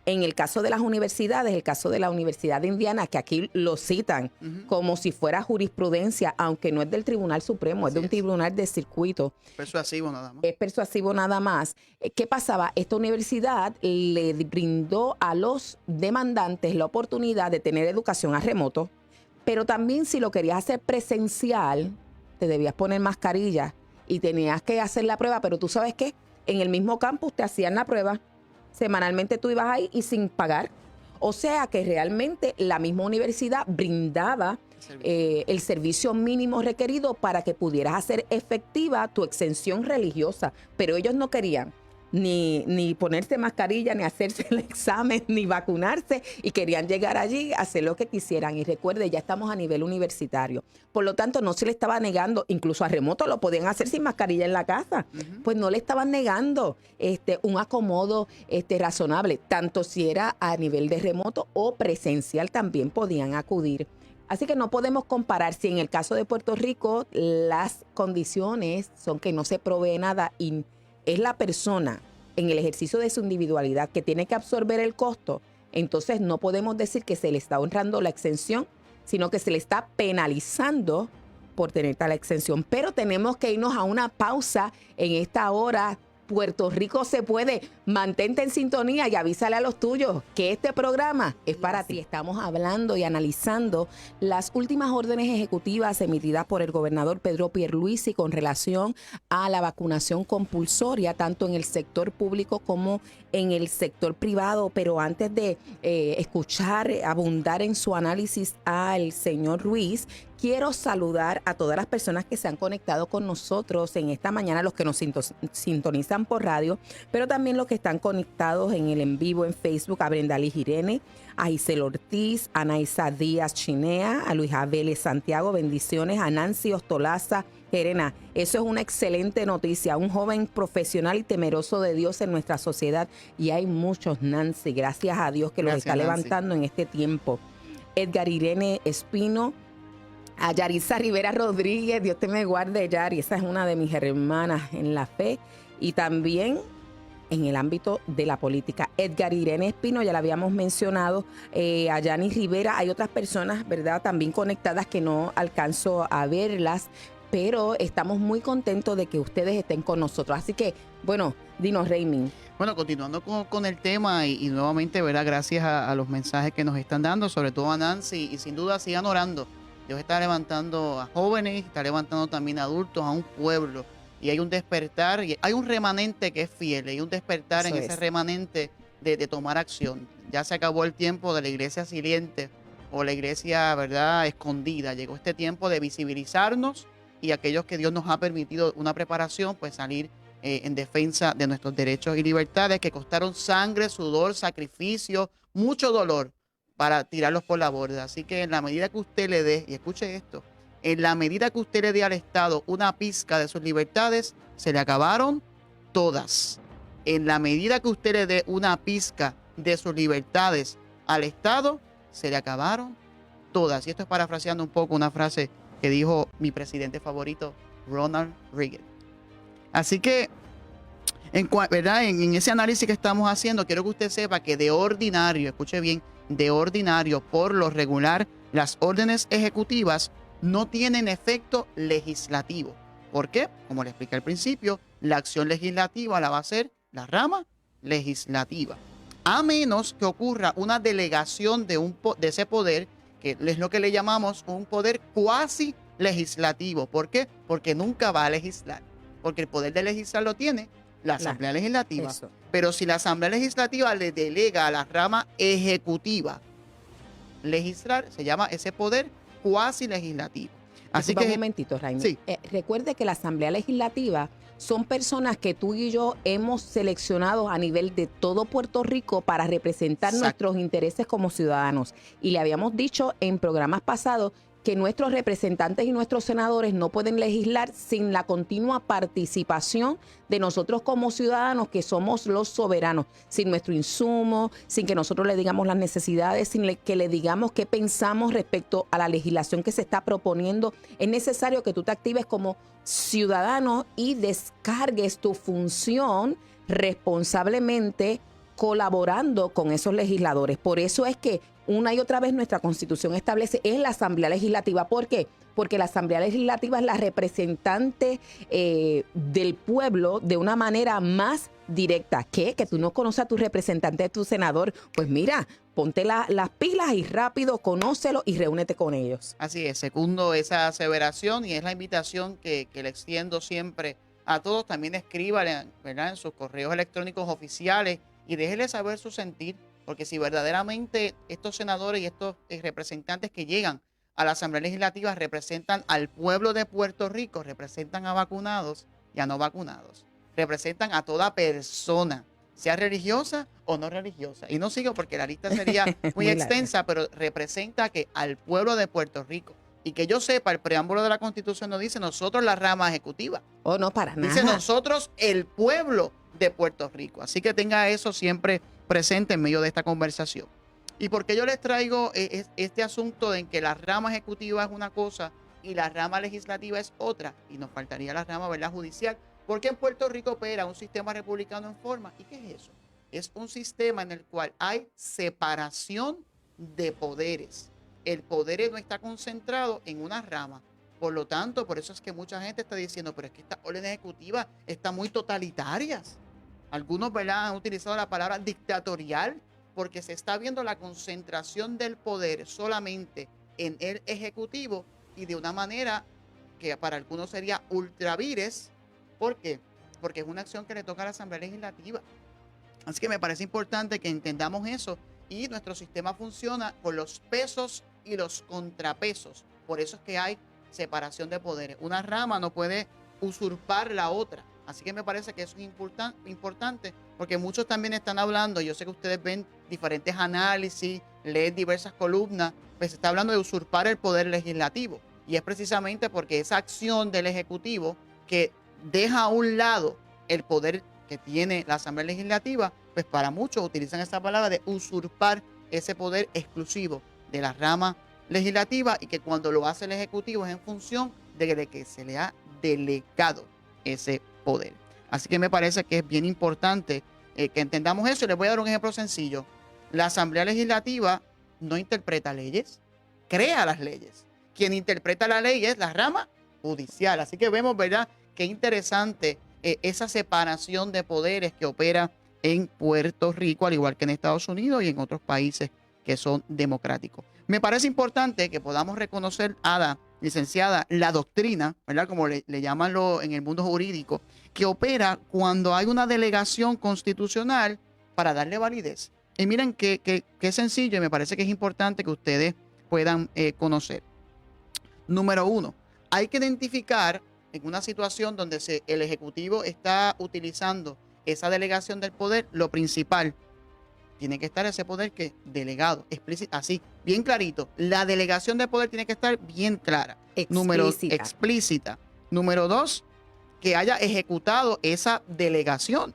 en el caso de las universidades, el caso de la Universidad de Indiana, que aquí lo citan como si fuera jurisprudencia, aunque no es del Tribunal Supremo, es de un tribunal de circuito. Persuasivo nada más. Es persuasivo nada más. ¿Qué pasaba? Esta universidad le brindó a los demandantes la oportunidad de tener educación a remoto, pero también si lo querías hacer presencial, te debías poner mascarilla y tenías que hacer la prueba, pero tú sabes qué, en el mismo campus te hacían la prueba, semanalmente tú ibas ahí y sin pagar. O sea que realmente la misma universidad brindaba el servicio mínimo requerido para que pudieras hacer efectiva tu exención religiosa, pero ellos no querían ni ponerse mascarilla, ni hacerse el examen, ni vacunarse, y querían llegar allí a hacer lo que quisieran. Y recuerde, ya estamos a nivel universitario. Por lo tanto, no se le estaba negando, incluso a remoto lo podían hacer sin mascarilla en la casa. Pues no le estaban negando un acomodo razonable, tanto si era a nivel de remoto o presencial también podían acudir. Así que no podemos comparar si en el caso de Puerto Rico las condiciones son que no se provee nada y es la persona en el ejercicio de su individualidad que tiene que absorber el costo. Entonces no podemos decir que se le está honrando la exención, sino que se le está penalizando por tener tal exención. Pero tenemos que irnos a una pausa en esta hora. Puerto Rico se puede. Mantente en sintonía y avísale a los tuyos que este programa es para ti. Estamos hablando y analizando las últimas órdenes ejecutivas emitidas por el gobernador Pedro Pierluisi con relación a la vacunación compulsoria, tanto en el sector público como en el sector privado. Pero antes de escuchar, abundar en su análisis al señor Ruiz, quiero saludar a todas las personas que se han conectado con nosotros en esta mañana, los que nos sintonizan por radio, pero también los que están conectados en el en vivo en Facebook, a Brenda Liz Irene, a Isel Ortiz, a Naisa Díaz Chinea, a Luis Vélez Santiago, bendiciones, a Nancy Ostolaza Gerena. Eso es una excelente noticia, un joven profesional y temeroso de Dios en nuestra sociedad, y hay muchos, Nancy, gracias a Dios que los está levantando en este tiempo. Edgar Irene Espino, a Yarisa Rivera Rodríguez, Dios te me guarde, Yari, esa es una de mis hermanas en la fe y también en el ámbito de la política. Edgar Irene Espino, ya la habíamos mencionado, a Yani Rivera, hay otras personas, ¿verdad?, también conectadas que no alcanzo a verlas, pero estamos muy contentos de que ustedes estén con nosotros. Así que, bueno, dinos, Raymond. Bueno, continuando con el tema y nuevamente, ¿verdad?, gracias a los mensajes que nos están dando, sobre todo a Nancy, y sin duda sigan orando. Dios está levantando a jóvenes, está levantando también a adultos, a un pueblo. Y hay un despertar, y hay un remanente que es fiel, hay un despertar en ese remanente de tomar acción. Ya se acabó el tiempo de la iglesia silente o la iglesia, ¿verdad?, escondida. Llegó este tiempo de visibilizarnos y aquellos que Dios nos ha permitido una preparación, pues salir en defensa de nuestros derechos y libertades que costaron sangre, sudor, sacrificio, mucho dolor para tirarlos por la borda. Así que en la medida que usted le dé, y escuche esto, en la medida que usted le dé al Estado una pizca de sus libertades, se le acabaron todas. En la medida que usted le dé una pizca de sus libertades al Estado, se le acabaron todas. Y esto es parafraseando un poco una frase que dijo mi presidente favorito, Ronald Reagan. Así que, ¿verdad?, en ese análisis que estamos haciendo, quiero que usted sepa que de ordinario, escuche bien, de ordinario, por lo regular, las órdenes ejecutivas no tienen efecto legislativo. ¿Por qué? Como le expliqué al principio, la acción legislativa la va a hacer la rama legislativa. A menos que ocurra una delegación de ese poder, que es lo que le llamamos un poder cuasi legislativo. ¿Por qué? Porque nunca va a legislar. Porque el poder de legislar lo tiene la Asamblea Legislativa. Eso. Pero si la Asamblea Legislativa le delega a la rama ejecutiva legislar, se llama ese poder cuasi legislativo. Así que un momentito, Raimund. Sí. Recuerde que la Asamblea Legislativa son personas que tú y yo hemos seleccionado a nivel de todo Puerto Rico para representar nuestros intereses como ciudadanos. Y le habíamos dicho en programas pasados que nuestros representantes y nuestros senadores no pueden legislar sin la continua participación de nosotros como ciudadanos, que somos los soberanos, sin nuestro insumo, sin que nosotros le digamos las necesidades, sin que le digamos qué pensamos respecto a la legislación que se está proponiendo. Es necesario que tú te actives como ciudadano y descargues tu función responsablemente, colaborando con esos legisladores. Por eso es que una y otra vez nuestra Constitución establece es la Asamblea Legislativa. ¿Por qué? Porque la Asamblea Legislativa es la representante del pueblo de una manera más directa. ¿Qué? Que tú no conoces a tu representante, a tu senador. Pues mira, ponte las pilas y rápido conócelo y reúnete con ellos. Así es, secundo esa aseveración y es la invitación que le extiendo siempre a todos. También escríbanle, ¿verdad?, en sus correos electrónicos oficiales y déjenle saber su sentir, porque si verdaderamente estos senadores y estos representantes que llegan a la Asamblea Legislativa representan al pueblo de Puerto Rico, representan a vacunados y a no vacunados, representan a toda persona, sea religiosa o no religiosa. Y no sigo porque la lista sería muy extensa, pero representa que al pueblo de Puerto Rico. Y que yo sepa, el preámbulo de la Constitución no dice nosotros la rama ejecutiva. Oh, no, para nada. Dice nosotros el pueblo de Puerto Rico. Así que tenga eso siempre presente en medio de esta conversación. ¿Y por qué yo les traigo este asunto de que la rama ejecutiva es una cosa y la rama legislativa es otra? Y nos faltaría la rama, ¿verdad?, judicial. Porque en Puerto Rico opera un sistema republicano en forma. ¿Y qué es eso? Es un sistema en el cual hay separación de poderes. El poder no está concentrado en una rama. Por lo tanto, por eso es que mucha gente está diciendo, pero es que estas órdenes ejecutivas están muy totalitarias. Algunos, ¿verdad?, han utilizado la palabra dictatorial porque se está viendo la concentración del poder solamente en el ejecutivo y de una manera que para algunos sería ultravires. ¿Por qué? Porque es una acción que le toca a la Asamblea Legislativa. Así que me parece importante que entendamos eso y nuestro sistema funciona con los pesos y los contrapesos. Por eso es que hay separación de poderes. Una rama no puede usurpar la otra. Así que me parece que eso es importante porque muchos también están hablando, yo sé que ustedes ven diferentes análisis, leen diversas columnas, pues se está hablando de usurpar el poder legislativo. Y es precisamente porque esa acción del Ejecutivo que deja a un lado el poder que tiene la Asamblea Legislativa, pues para muchos utilizan esa palabra de usurpar ese poder exclusivo de la rama legislativa y que cuando lo hace el Ejecutivo es en función de que se le ha delegado ese poder. Así que me parece que es bien importante que entendamos eso. Y les voy a dar un ejemplo sencillo. La Asamblea Legislativa no interpreta leyes, crea las leyes. Quien interpreta la ley es la rama judicial. Así que vemos, ¿verdad?, qué interesante esa separación de poderes que opera en Puerto Rico, al igual que en Estados Unidos y en otros países que son democráticos. Me parece importante que podamos reconocer a la licenciada la doctrina, ¿verdad?, como le llaman en el mundo jurídico, que opera cuando hay una delegación constitucional para darle validez. Y miren qué sencillo, y me parece que es importante que ustedes puedan conocer. Número 1, hay que identificar en una situación donde el Ejecutivo está utilizando esa delegación del poder, lo principal, tiene que estar ese poder que delegado, explícito, así, bien clarito. La delegación de poder tiene que estar bien clara. Explícita. Número 2, que haya ejecutado esa delegación.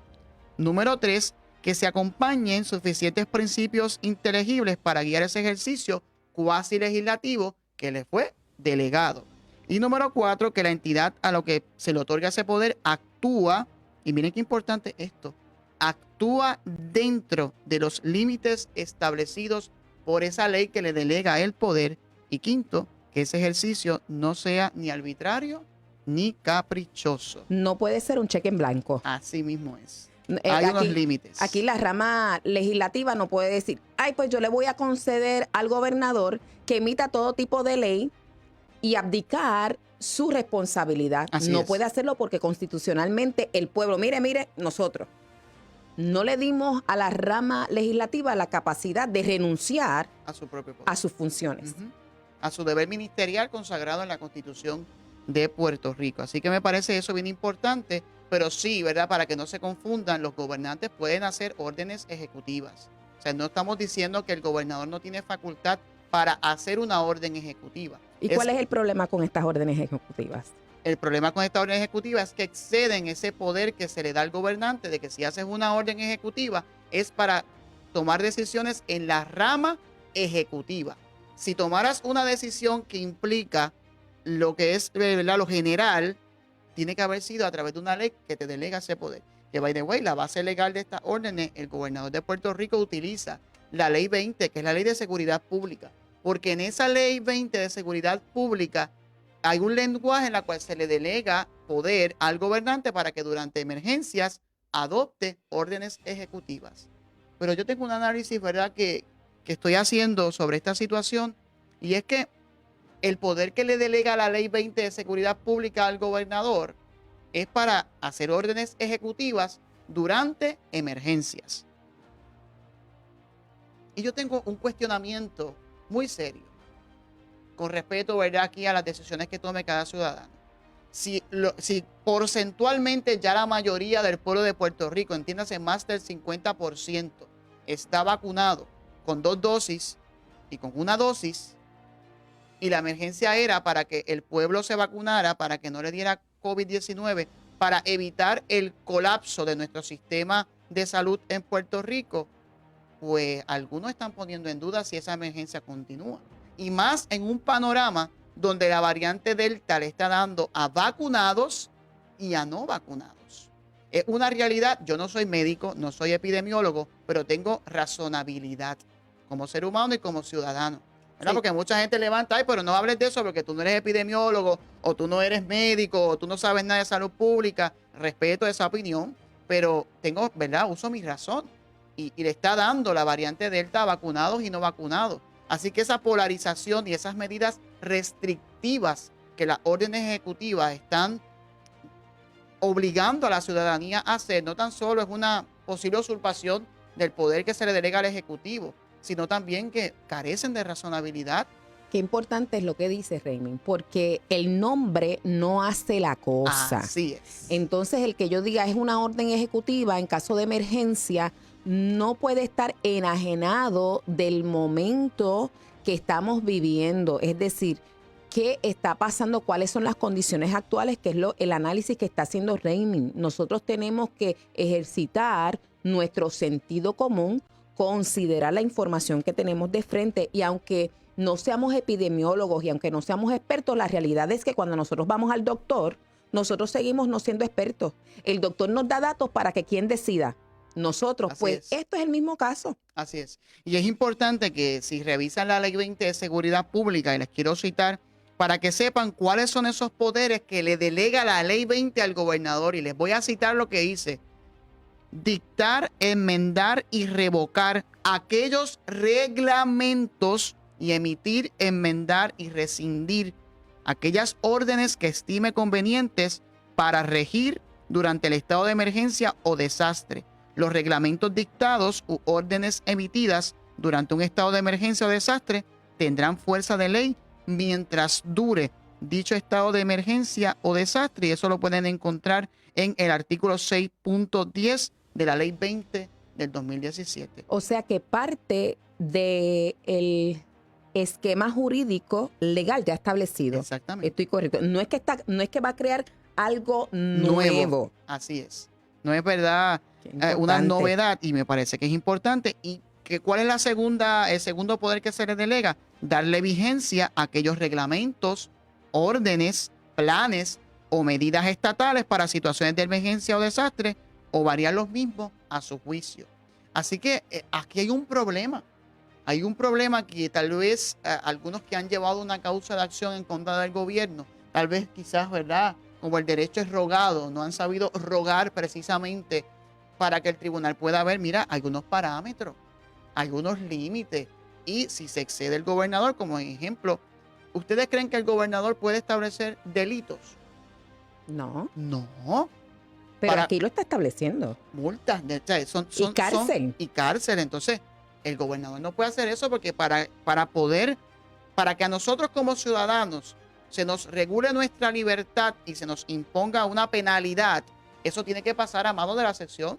Número 3, que se acompañen suficientes principios inteligibles para guiar ese ejercicio cuasi legislativo que le fue delegado. Y número 4, que la entidad a lo que se le otorga ese poder actúa, y miren qué importante esto, actúa dentro de los límites establecidos por esa ley que le delega el poder. Y quinto, que ese ejercicio no sea ni arbitrario ni caprichoso. No puede ser un cheque en blanco. Así mismo es. Hay unos límites. Aquí la rama legislativa no puede decir, ay, pues yo le voy a conceder al gobernador que emita todo tipo de ley y abdicar su responsabilidad. No puede hacerlo porque constitucionalmente el pueblo, mire, nosotros no le dimos a la rama legislativa la capacidad de renunciar a su propio poder, a sus funciones. A su deber ministerial consagrado en la Constitución de Puerto Rico. Así que me parece eso bien importante, pero sí, ¿verdad?, para que no se confundan, los gobernantes pueden hacer órdenes ejecutivas. O sea, no estamos diciendo que el gobernador no tiene facultad para hacer una orden ejecutiva. ¿Y cuál es el problema con estas órdenes ejecutivas? El problema con esta orden ejecutiva es que exceden ese poder que se le da al gobernante de que si haces una orden ejecutiva es para tomar decisiones en la rama ejecutiva. Si tomaras una decisión que implica lo que es, ¿verdad?, lo general, tiene que haber sido a través de una ley que te delega ese poder. Que, by the way, la base legal de estas órdenes, el gobernador de Puerto Rico utiliza la ley 20, que es la ley de seguridad pública, porque en esa ley 20 de seguridad pública hay un lenguaje en la cual se le delega poder al gobernante para que durante emergencias adopte órdenes ejecutivas. Pero yo tengo un análisis, ¿verdad?, que estoy haciendo sobre esta situación, y es que el poder que le delega la ley 20 de seguridad pública al gobernador es para hacer órdenes ejecutivas durante emergencias. Y yo tengo un cuestionamiento muy serio con respecto, ¿verdad?, aquí a las decisiones que tome cada ciudadano. Si porcentualmente ya la mayoría del pueblo de Puerto Rico, entiéndase más del 50%, está vacunado con 2 dosis y con 1 dosis, y la emergencia era para que el pueblo se vacunara, para que no le diera COVID-19, para evitar el colapso de nuestro sistema de salud en Puerto Rico, pues algunos están poniendo en duda si esa emergencia continúa. Y más en un panorama donde la variante Delta le está dando a vacunados y a no vacunados. Es una realidad. Yo no soy médico, no soy epidemiólogo, pero tengo razonabilidad como ser humano y como ciudadano, ¿verdad? Sí. Porque mucha gente levanta, ay, pero no hables de eso porque tú no eres epidemiólogo, o tú no eres médico, o tú no sabes nada de salud pública. Respeto esa opinión, pero tengo, ¿verdad?, uso mi razón. Y le está dando la variante Delta a vacunados y no vacunados. Así que esa polarización y esas medidas restrictivas que las órdenes ejecutivas están obligando a la ciudadanía a hacer, no tan solo es una posible usurpación del poder que se le delega al Ejecutivo, sino también que carecen de razonabilidad. Qué importante es lo que dice Raymond, porque el nombre no hace la cosa. Así es. Entonces, el que yo diga es una orden ejecutiva en caso de emergencia, no puede estar enajenado del momento que estamos viviendo. Es decir, qué está pasando, cuáles son las condiciones actuales, que es el análisis que está haciendo Raymond. Nosotros tenemos que ejercitar nuestro sentido común, considerar la información que tenemos de frente, y aunque no seamos epidemiólogos y aunque no seamos expertos, la realidad es que cuando nosotros vamos al doctor, nosotros seguimos no siendo expertos. El doctor nos da datos para que quien decida. Nosotros, Así pues es. esto es el mismo caso. Así es. Y es importante que si revisan la Ley 20 de Seguridad Pública, y les quiero citar, para que sepan cuáles son esos poderes que le delega la Ley 20 al gobernador. Y les voy a citar lo que dice: dictar, enmendar y revocar aquellos reglamentos y emitir, enmendar y rescindir aquellas órdenes que estime convenientes para regir durante el estado de emergencia o desastre. Los reglamentos dictados u órdenes emitidas durante un estado de emergencia o desastre tendrán fuerza de ley mientras dure dicho estado de emergencia o desastre, y eso lo pueden encontrar en el artículo 6.10 de la Ley 20 del 2017. O sea que parte del esquema jurídico legal ya establecido. Exactamente. Estoy correcto. No es que va a crear algo nuevo. Así es. No es verdad una novedad, y me parece que es importante. ¿Y cuál es el segundo poder que se le delega? Darle vigencia a aquellos reglamentos, órdenes, planes o medidas estatales para situaciones de emergencia o desastre, o variar los mismos a su juicio. Así que aquí hay un problema. Hay un problema que tal vez algunos que han llevado una causa de acción en contra del gobierno, tal vez quizás, ¿verdad?, como el derecho es rogado, no han sabido rogar precisamente para que el tribunal pueda ver, mira, hay unos parámetros, hay unos límites, y si se excede el gobernador, como ejemplo, ¿ustedes creen que el gobernador puede establecer delitos? No. No. Pero aquí lo está estableciendo. Multas, y cárcel. Y cárcel. Entonces, el gobernador no puede hacer eso, porque para que a nosotros como ciudadanos se nos regule nuestra libertad y se nos imponga una penalidad, eso tiene que pasar a mano de la sección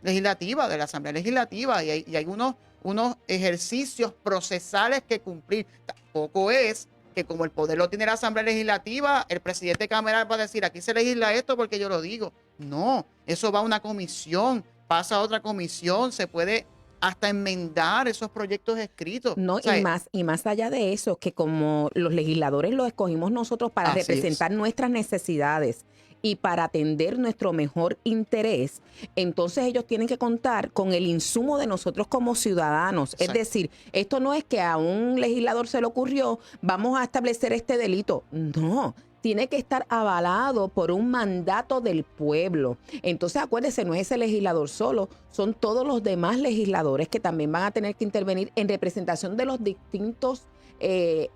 legislativa, de la Asamblea Legislativa, y hay unos ejercicios procesales que cumplir. Tampoco es que como el poder lo tiene la Asamblea Legislativa, el presidente cameral va a decir, aquí se legisla esto porque yo lo digo. No, eso va a una comisión, pasa a otra comisión, se puede hasta enmendar esos proyectos escritos. No, O sea, y más allá de eso, que como los legisladores los escogimos nosotros para Así representar nuestras necesidades y para atender nuestro mejor interés, entonces ellos tienen que contar con el insumo de nosotros como ciudadanos. Exacto. Es decir, esto no es que a un legislador se le ocurrió, vamos a establecer este delito. No, tiene que estar avalado por un mandato del pueblo. Entonces, acuérdese, no es ese legislador solo, son todos los demás legisladores que también van a tener que intervenir en representación de los distintos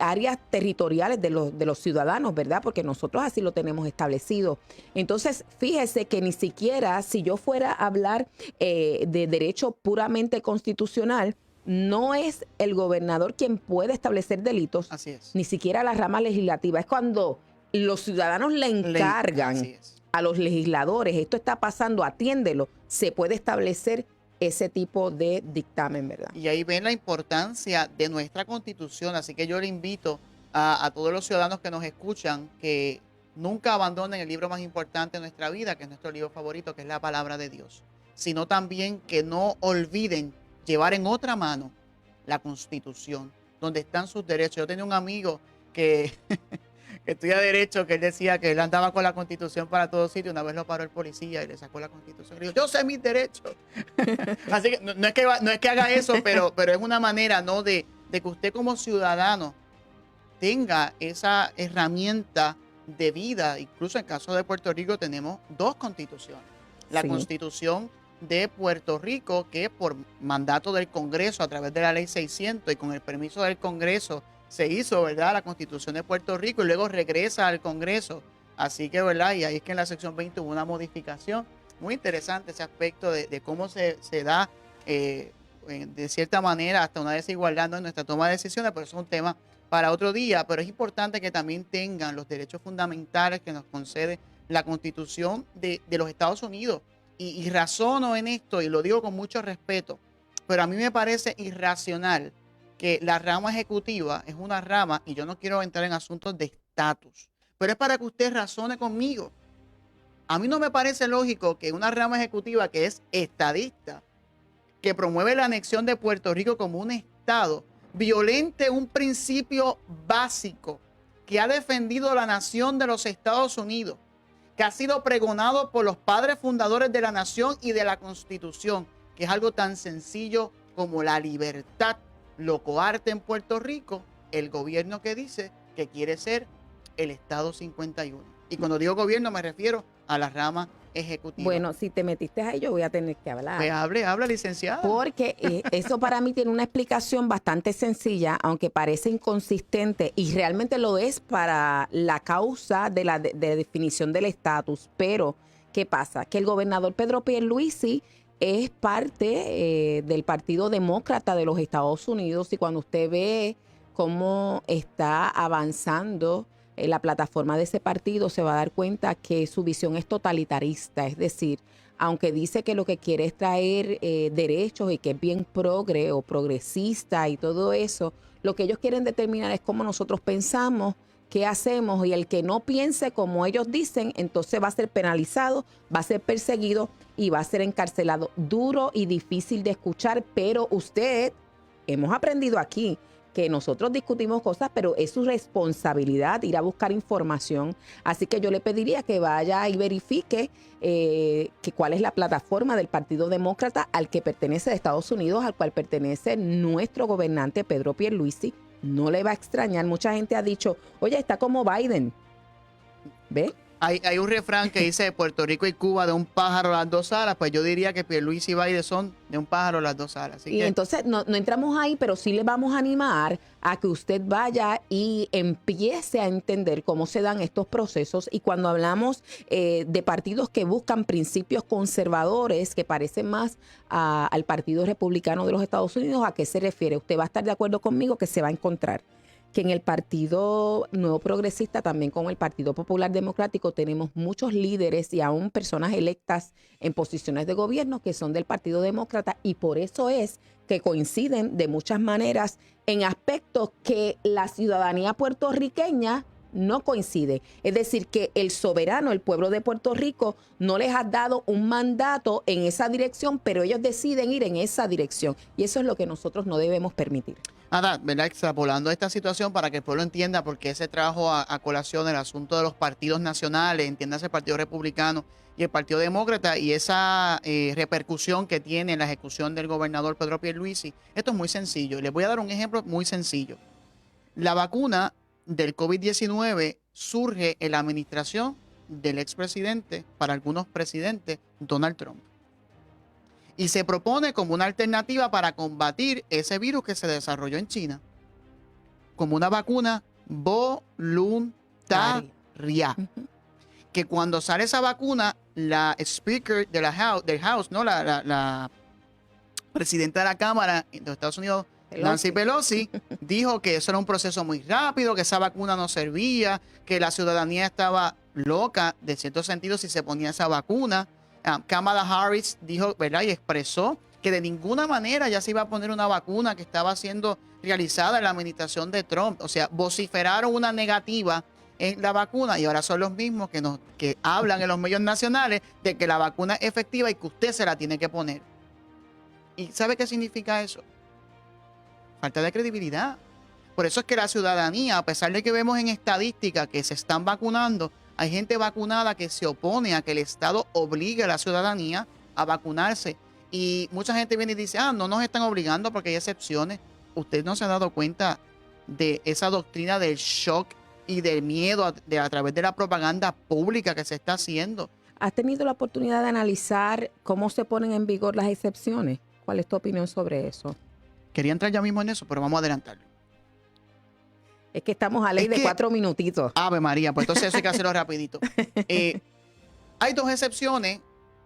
áreas territoriales de los ciudadanos, ¿verdad? Porque nosotros así lo tenemos establecido. Entonces, fíjese que ni siquiera si yo fuera a hablar de derecho puramente constitucional, no es el gobernador quien puede establecer delitos, Así es. ni siquiera la rama legislativa. Es cuando los ciudadanos le encargan Así es. a los legisladores, esto está pasando, atiéndelo, se puede establecer ese tipo de dictamen, ¿verdad? Y ahí ven la importancia de nuestra Constitución. Así que yo le invito a todos los ciudadanos que nos escuchan que nunca abandonen el libro más importante de nuestra vida, que es nuestro libro favorito, que es la Palabra de Dios. Sino también que no olviden llevar en otra mano la Constitución, donde están sus derechos. Yo tenía un amigo que estudia Derecho, que él decía que él andaba con la Constitución para todos sitios. Una vez lo paró el policía y le sacó la Constitución. Y dijo, yo sé mis derechos. Así que no es que haga eso, pero es una manera, ¿no?, de que usted como ciudadano tenga esa herramienta de vida. Incluso en el caso de Puerto Rico tenemos dos constituciones. La Sí. Constitución de Puerto Rico, que por mandato del Congreso, a través de la Ley 600 y con el permiso del Congreso, se hizo, ¿verdad?, la Constitución de Puerto Rico, y luego regresa al Congreso. Así que, ¿verdad?, y ahí es que en la sección 20 hubo una modificación. Muy interesante ese aspecto de cómo se da, de cierta manera, hasta una desigualdad, ¿no?, en nuestra toma de decisiones, pero eso es un tema para otro día. Pero es importante que también tengan los derechos fundamentales que nos concede la Constitución de los Estados Unidos. Y razono en esto, y lo digo con mucho respeto, pero a mí me parece irracional que la rama ejecutiva es una rama, y yo no quiero entrar en asuntos de estatus, pero es para que usted razone conmigo. A mí no me parece lógico que una rama ejecutiva que es estadista, que promueve la anexión de Puerto Rico como un estado, violente un principio básico que ha defendido la nación de los Estados Unidos, que ha sido pregonado por los padres fundadores de la nación y de la Constitución, que es algo tan sencillo como la libertad. Lo coarte en Puerto Rico el gobierno que dice que quiere ser el Estado 51. Y cuando digo gobierno me refiero a la rama ejecutiva. Bueno, si te metiste ahí, yo voy a tener que hablar. Pues hable, licenciada. Porque eso para mí tiene una explicación bastante sencilla, aunque parece inconsistente, y realmente lo es para la causa de la definición del estatus. Pero, ¿qué pasa? Que el gobernador Pedro Pierluisi es parte del Partido Demócrata de los Estados Unidos, y cuando usted ve cómo está avanzando la plataforma de ese partido, se va a dar cuenta que su visión es totalitarista. Es decir, aunque dice que lo que quiere es traer derechos y que es bien progre o progresista y todo eso, lo que ellos quieren determinar es cómo nosotros pensamos, qué hacemos, y el que no piense como ellos dicen, entonces va a ser penalizado, va a ser perseguido y va a ser encarcelado. Duro y difícil de escuchar, pero hemos aprendido aquí que nosotros discutimos cosas, pero es su responsabilidad ir a buscar información. Así que yo le pediría que vaya y verifique que cuál es la plataforma del Partido Demócrata al que pertenece de Estados Unidos, al cual pertenece nuestro gobernante Pedro Pierluisi. No le va a extrañar. Mucha gente ha dicho, oye, está como Biden. ¿Ve? Hay un refrán que dice Puerto Rico y Cuba de un pájaro las dos alas. Pues yo diría que Pierluisi y Biden son de un pájaro las dos alas. Así y que entonces no entramos ahí, pero sí le vamos a animar a que usted vaya y empiece a entender cómo se dan estos procesos. Y cuando hablamos de partidos que buscan principios conservadores, que parecen más al Partido Republicano de los Estados Unidos, ¿a qué se refiere? Usted va a estar de acuerdo conmigo que se va a encontrar que en el Partido Nuevo Progresista, también con el Partido Popular Democrático, tenemos muchos líderes y aún personas electas en posiciones de gobierno que son del Partido Demócrata, y por eso es que coinciden de muchas maneras en aspectos que la ciudadanía puertorriqueña no coincide. Es decir, que el soberano, el pueblo de Puerto Rico, no les ha dado un mandato en esa dirección, pero ellos deciden ir en esa dirección. Y eso es lo que nosotros no debemos permitir. Ada, ¿verdad? Extrapolando esta situación para que el pueblo entienda por qué se trajo a colación el asunto de los partidos nacionales, entiéndase el Partido Republicano y el Partido Demócrata, y esa repercusión que tiene en la ejecución del gobernador Pedro Pierluisi. Esto es muy sencillo. Les voy a dar un ejemplo muy sencillo. La vacuna del COVID-19 surge en la administración del expresidente, para algunos presidentes, Donald Trump. Y se propone como una alternativa para combatir ese virus que se desarrolló en China, como una vacuna voluntaria. Que cuando sale esa vacuna, la speaker de del House, ¿no? la presidenta de la Cámara de los Estados Unidos, Nancy Pelosi, dijo que eso era un proceso muy rápido, que esa vacuna no servía, que la ciudadanía estaba loca, de cierto sentido, si se ponía esa vacuna. Kamala Harris dijo, ¿verdad? Y expresó que de ninguna manera ya se iba a poner una vacuna que estaba siendo realizada en la administración de Trump. O sea, vociferaron una negativa en la vacuna, y ahora son los mismos que hablan en los medios nacionales de que la vacuna es efectiva y que usted se la tiene que poner. ¿Y sabe qué significa eso? Falta de credibilidad. Por eso es que la ciudadanía, a pesar de que vemos en estadística que se están vacunando, hay gente vacunada que se opone a que el Estado obligue a la ciudadanía a vacunarse. Y mucha gente viene y dice, no nos están obligando porque hay excepciones. Usted no se ha dado cuenta de esa doctrina del shock y del miedo a través de la propaganda pública que se está haciendo. ¿Has tenido la oportunidad de analizar cómo se ponen en vigor las excepciones? ¿Cuál es tu opinión sobre eso? Quería entrar ya mismo en eso, pero vamos a adelantarlo. Es que estamos a ley de 4 minutitos. Ave María, pues entonces eso hay que hacerlo rapidito. Hay 2 excepciones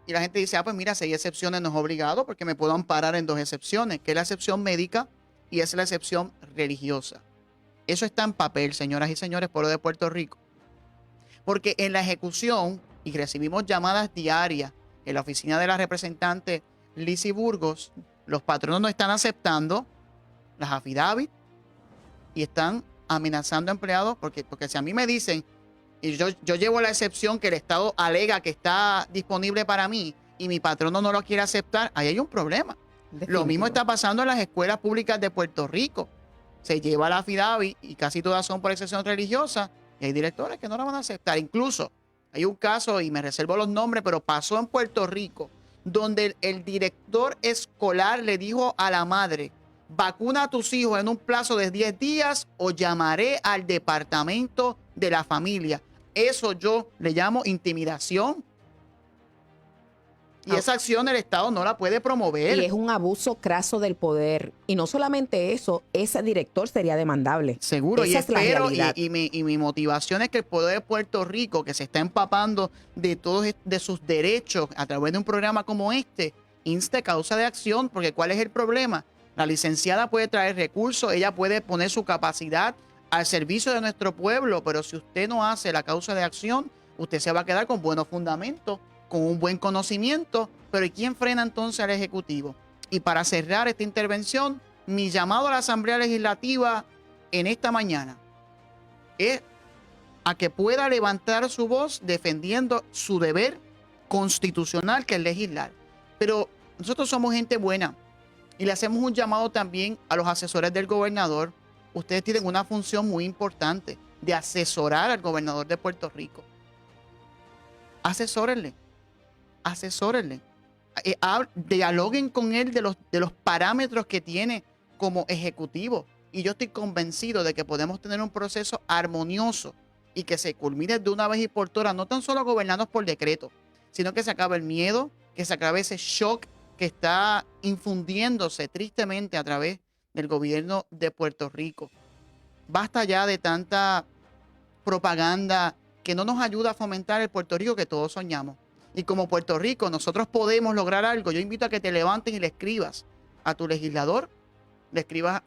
y la gente dice, pues mira, si hay excepciones no es obligado porque me puedo amparar en 2 excepciones, que es la excepción médica y es la excepción religiosa. Eso está en papel, señoras y señores, pueblo de Puerto Rico. Porque en la ejecución, y recibimos llamadas diarias en la oficina de la representante Lizzy Burgos, los patronos no están aceptando las affidavit y están amenazando a empleados, porque si a mí me dicen, y yo llevo la excepción que el Estado alega que está disponible para mí y mi patrono no lo quiere aceptar, ahí hay un problema. Definitivo. Lo mismo está pasando en las escuelas públicas de Puerto Rico. Se lleva la affidavit y casi todas son por excepción religiosa y hay directores que no la van a aceptar. Incluso hay un caso, y me reservo los nombres, pero pasó en Puerto Rico, donde el director escolar le dijo a la madre, vacuna a tus hijos en un plazo de 10 días o llamaré al departamento de la familia. Eso yo le llamo intimidación. Y esa acción el Estado no la puede promover. Y es un abuso craso del poder. Y no solamente eso, ese director sería demandable. Seguro, esa y es espero, la y mi motivación es que el poder de Puerto Rico, que se está empapando de todos de sus derechos a través de un programa como este, inste causa de acción, porque ¿cuál es el problema? La licenciada puede traer recursos, ella puede poner su capacidad al servicio de nuestro pueblo, pero si usted no hace la causa de acción, usted se va a quedar con buenos fundamentos, con un buen conocimiento, pero ¿y quién frena entonces al Ejecutivo? Y para cerrar esta intervención, mi llamado a la Asamblea Legislativa en esta mañana es a que pueda levantar su voz defendiendo su deber constitucional, que es legislar. Pero nosotros somos gente buena y le hacemos un llamado también a los asesores del gobernador. Ustedes tienen una función muy importante de asesorar al gobernador de Puerto Rico. Asesórenle. Dialoguen con él de los parámetros que tiene como ejecutivo. Y yo estoy convencido de que podemos tener un proceso armonioso y que se culmine de una vez y por todas, no tan solo gobernarnos por decreto, sino que se acabe el miedo, que se acabe ese shock que está infundiéndose tristemente a través del gobierno de Puerto Rico. Basta ya de tanta propaganda que no nos ayuda a fomentar el Puerto Rico que todos soñamos. Y como Puerto Rico nosotros podemos lograr algo. Yo invito a que te levantes y le escribas a tu legislador, le escribas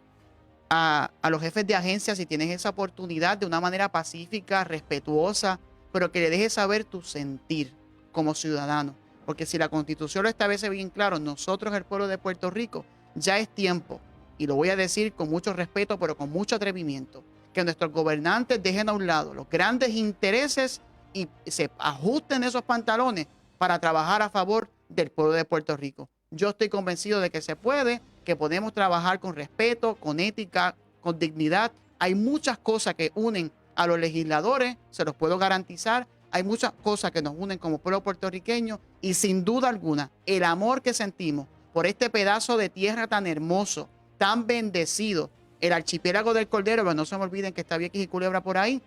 a los jefes de agencia, si tienes esa oportunidad, de una manera pacífica, respetuosa, pero que le dejes saber tu sentir como ciudadano. Porque si la Constitución lo establece bien claro, nosotros, el pueblo de Puerto Rico, ya es tiempo, y lo voy a decir con mucho respeto, pero con mucho atrevimiento, que nuestros gobernantes dejen a un lado los grandes intereses y se ajusten esos pantalones para trabajar a favor del pueblo de Puerto Rico. Yo estoy convencido de que se puede, que podemos trabajar con respeto, con ética, con dignidad. Hay muchas cosas que unen a los legisladores, se los puedo garantizar. Hay muchas cosas que nos unen como pueblo puertorriqueño y sin duda alguna, el amor que sentimos por este pedazo de tierra tan hermoso, tan bendecido, el archipiélago del Cordero, pero no se me olviden que está Vieques y Culebra por ahí.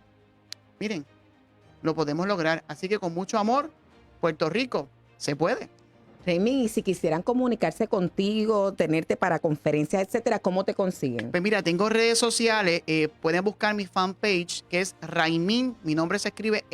Miren, lo podemos lograr. Así que con mucho amor, Puerto Rico, se puede. Raymond, y si quisieran comunicarse contigo, tenerte para conferencias, etcétera, ¿cómo te consiguen? Pues mira, tengo redes sociales, pueden buscar mi fanpage, que es Raymond, mi nombre se escribe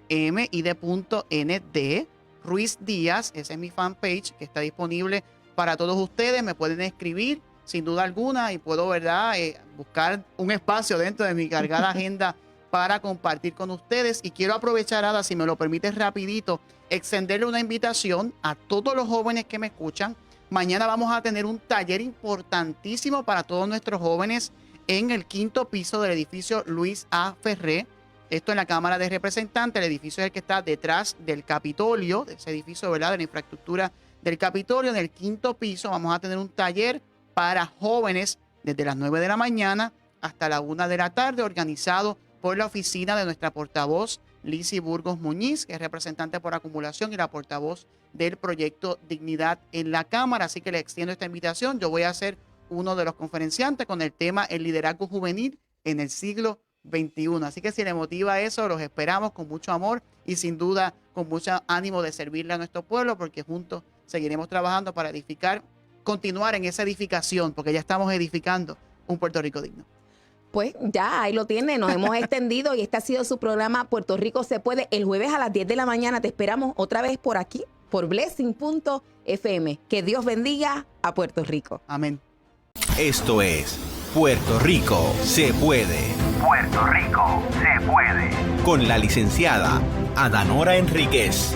RAYMID.ND, Ruiz Díaz, ese es mi fanpage, que está disponible para todos ustedes, me pueden escribir sin duda alguna y puedo, ¿verdad?, buscar un espacio dentro de mi cargada agenda para compartir con ustedes. Y quiero aprovechar, Ada, si me lo permites rapidito, extenderle una invitación a todos los jóvenes que me escuchan. Mañana vamos a tener un taller importantísimo para todos nuestros jóvenes en el 5º piso del edificio Luis A. Ferré. Esto en la Cámara de Representantes. El edificio es el que está detrás del Capitolio, de ese edificio, ¿verdad?, de la infraestructura del Capitolio. En el 5º piso vamos a tener un taller para jóvenes desde las 9 de la mañana hasta la 1 de la tarde, organizado por la oficina de nuestra portavoz Lizy Burgos Muñiz, que es representante por acumulación y la portavoz del proyecto Dignidad en la Cámara. Así que le extiendo esta invitación. Yo voy a ser uno de los conferenciantes con el tema El liderazgo juvenil en el siglo XXI. Así que si le motiva eso, los esperamos con mucho amor y sin duda con mucho ánimo de servirle a nuestro pueblo, porque juntos seguiremos trabajando para edificar, continuar en esa edificación, porque ya estamos edificando un Puerto Rico digno. Pues ya, ahí lo tiene, nos hemos extendido y este ha sido su programa Puerto Rico se puede. El jueves a las 10 de la mañana te esperamos otra vez por aquí, por Blessing.fm. Que Dios bendiga a Puerto Rico. Amén. Esto es Puerto Rico se puede. Puerto Rico se puede. Con la licenciada Adanora Enríquez.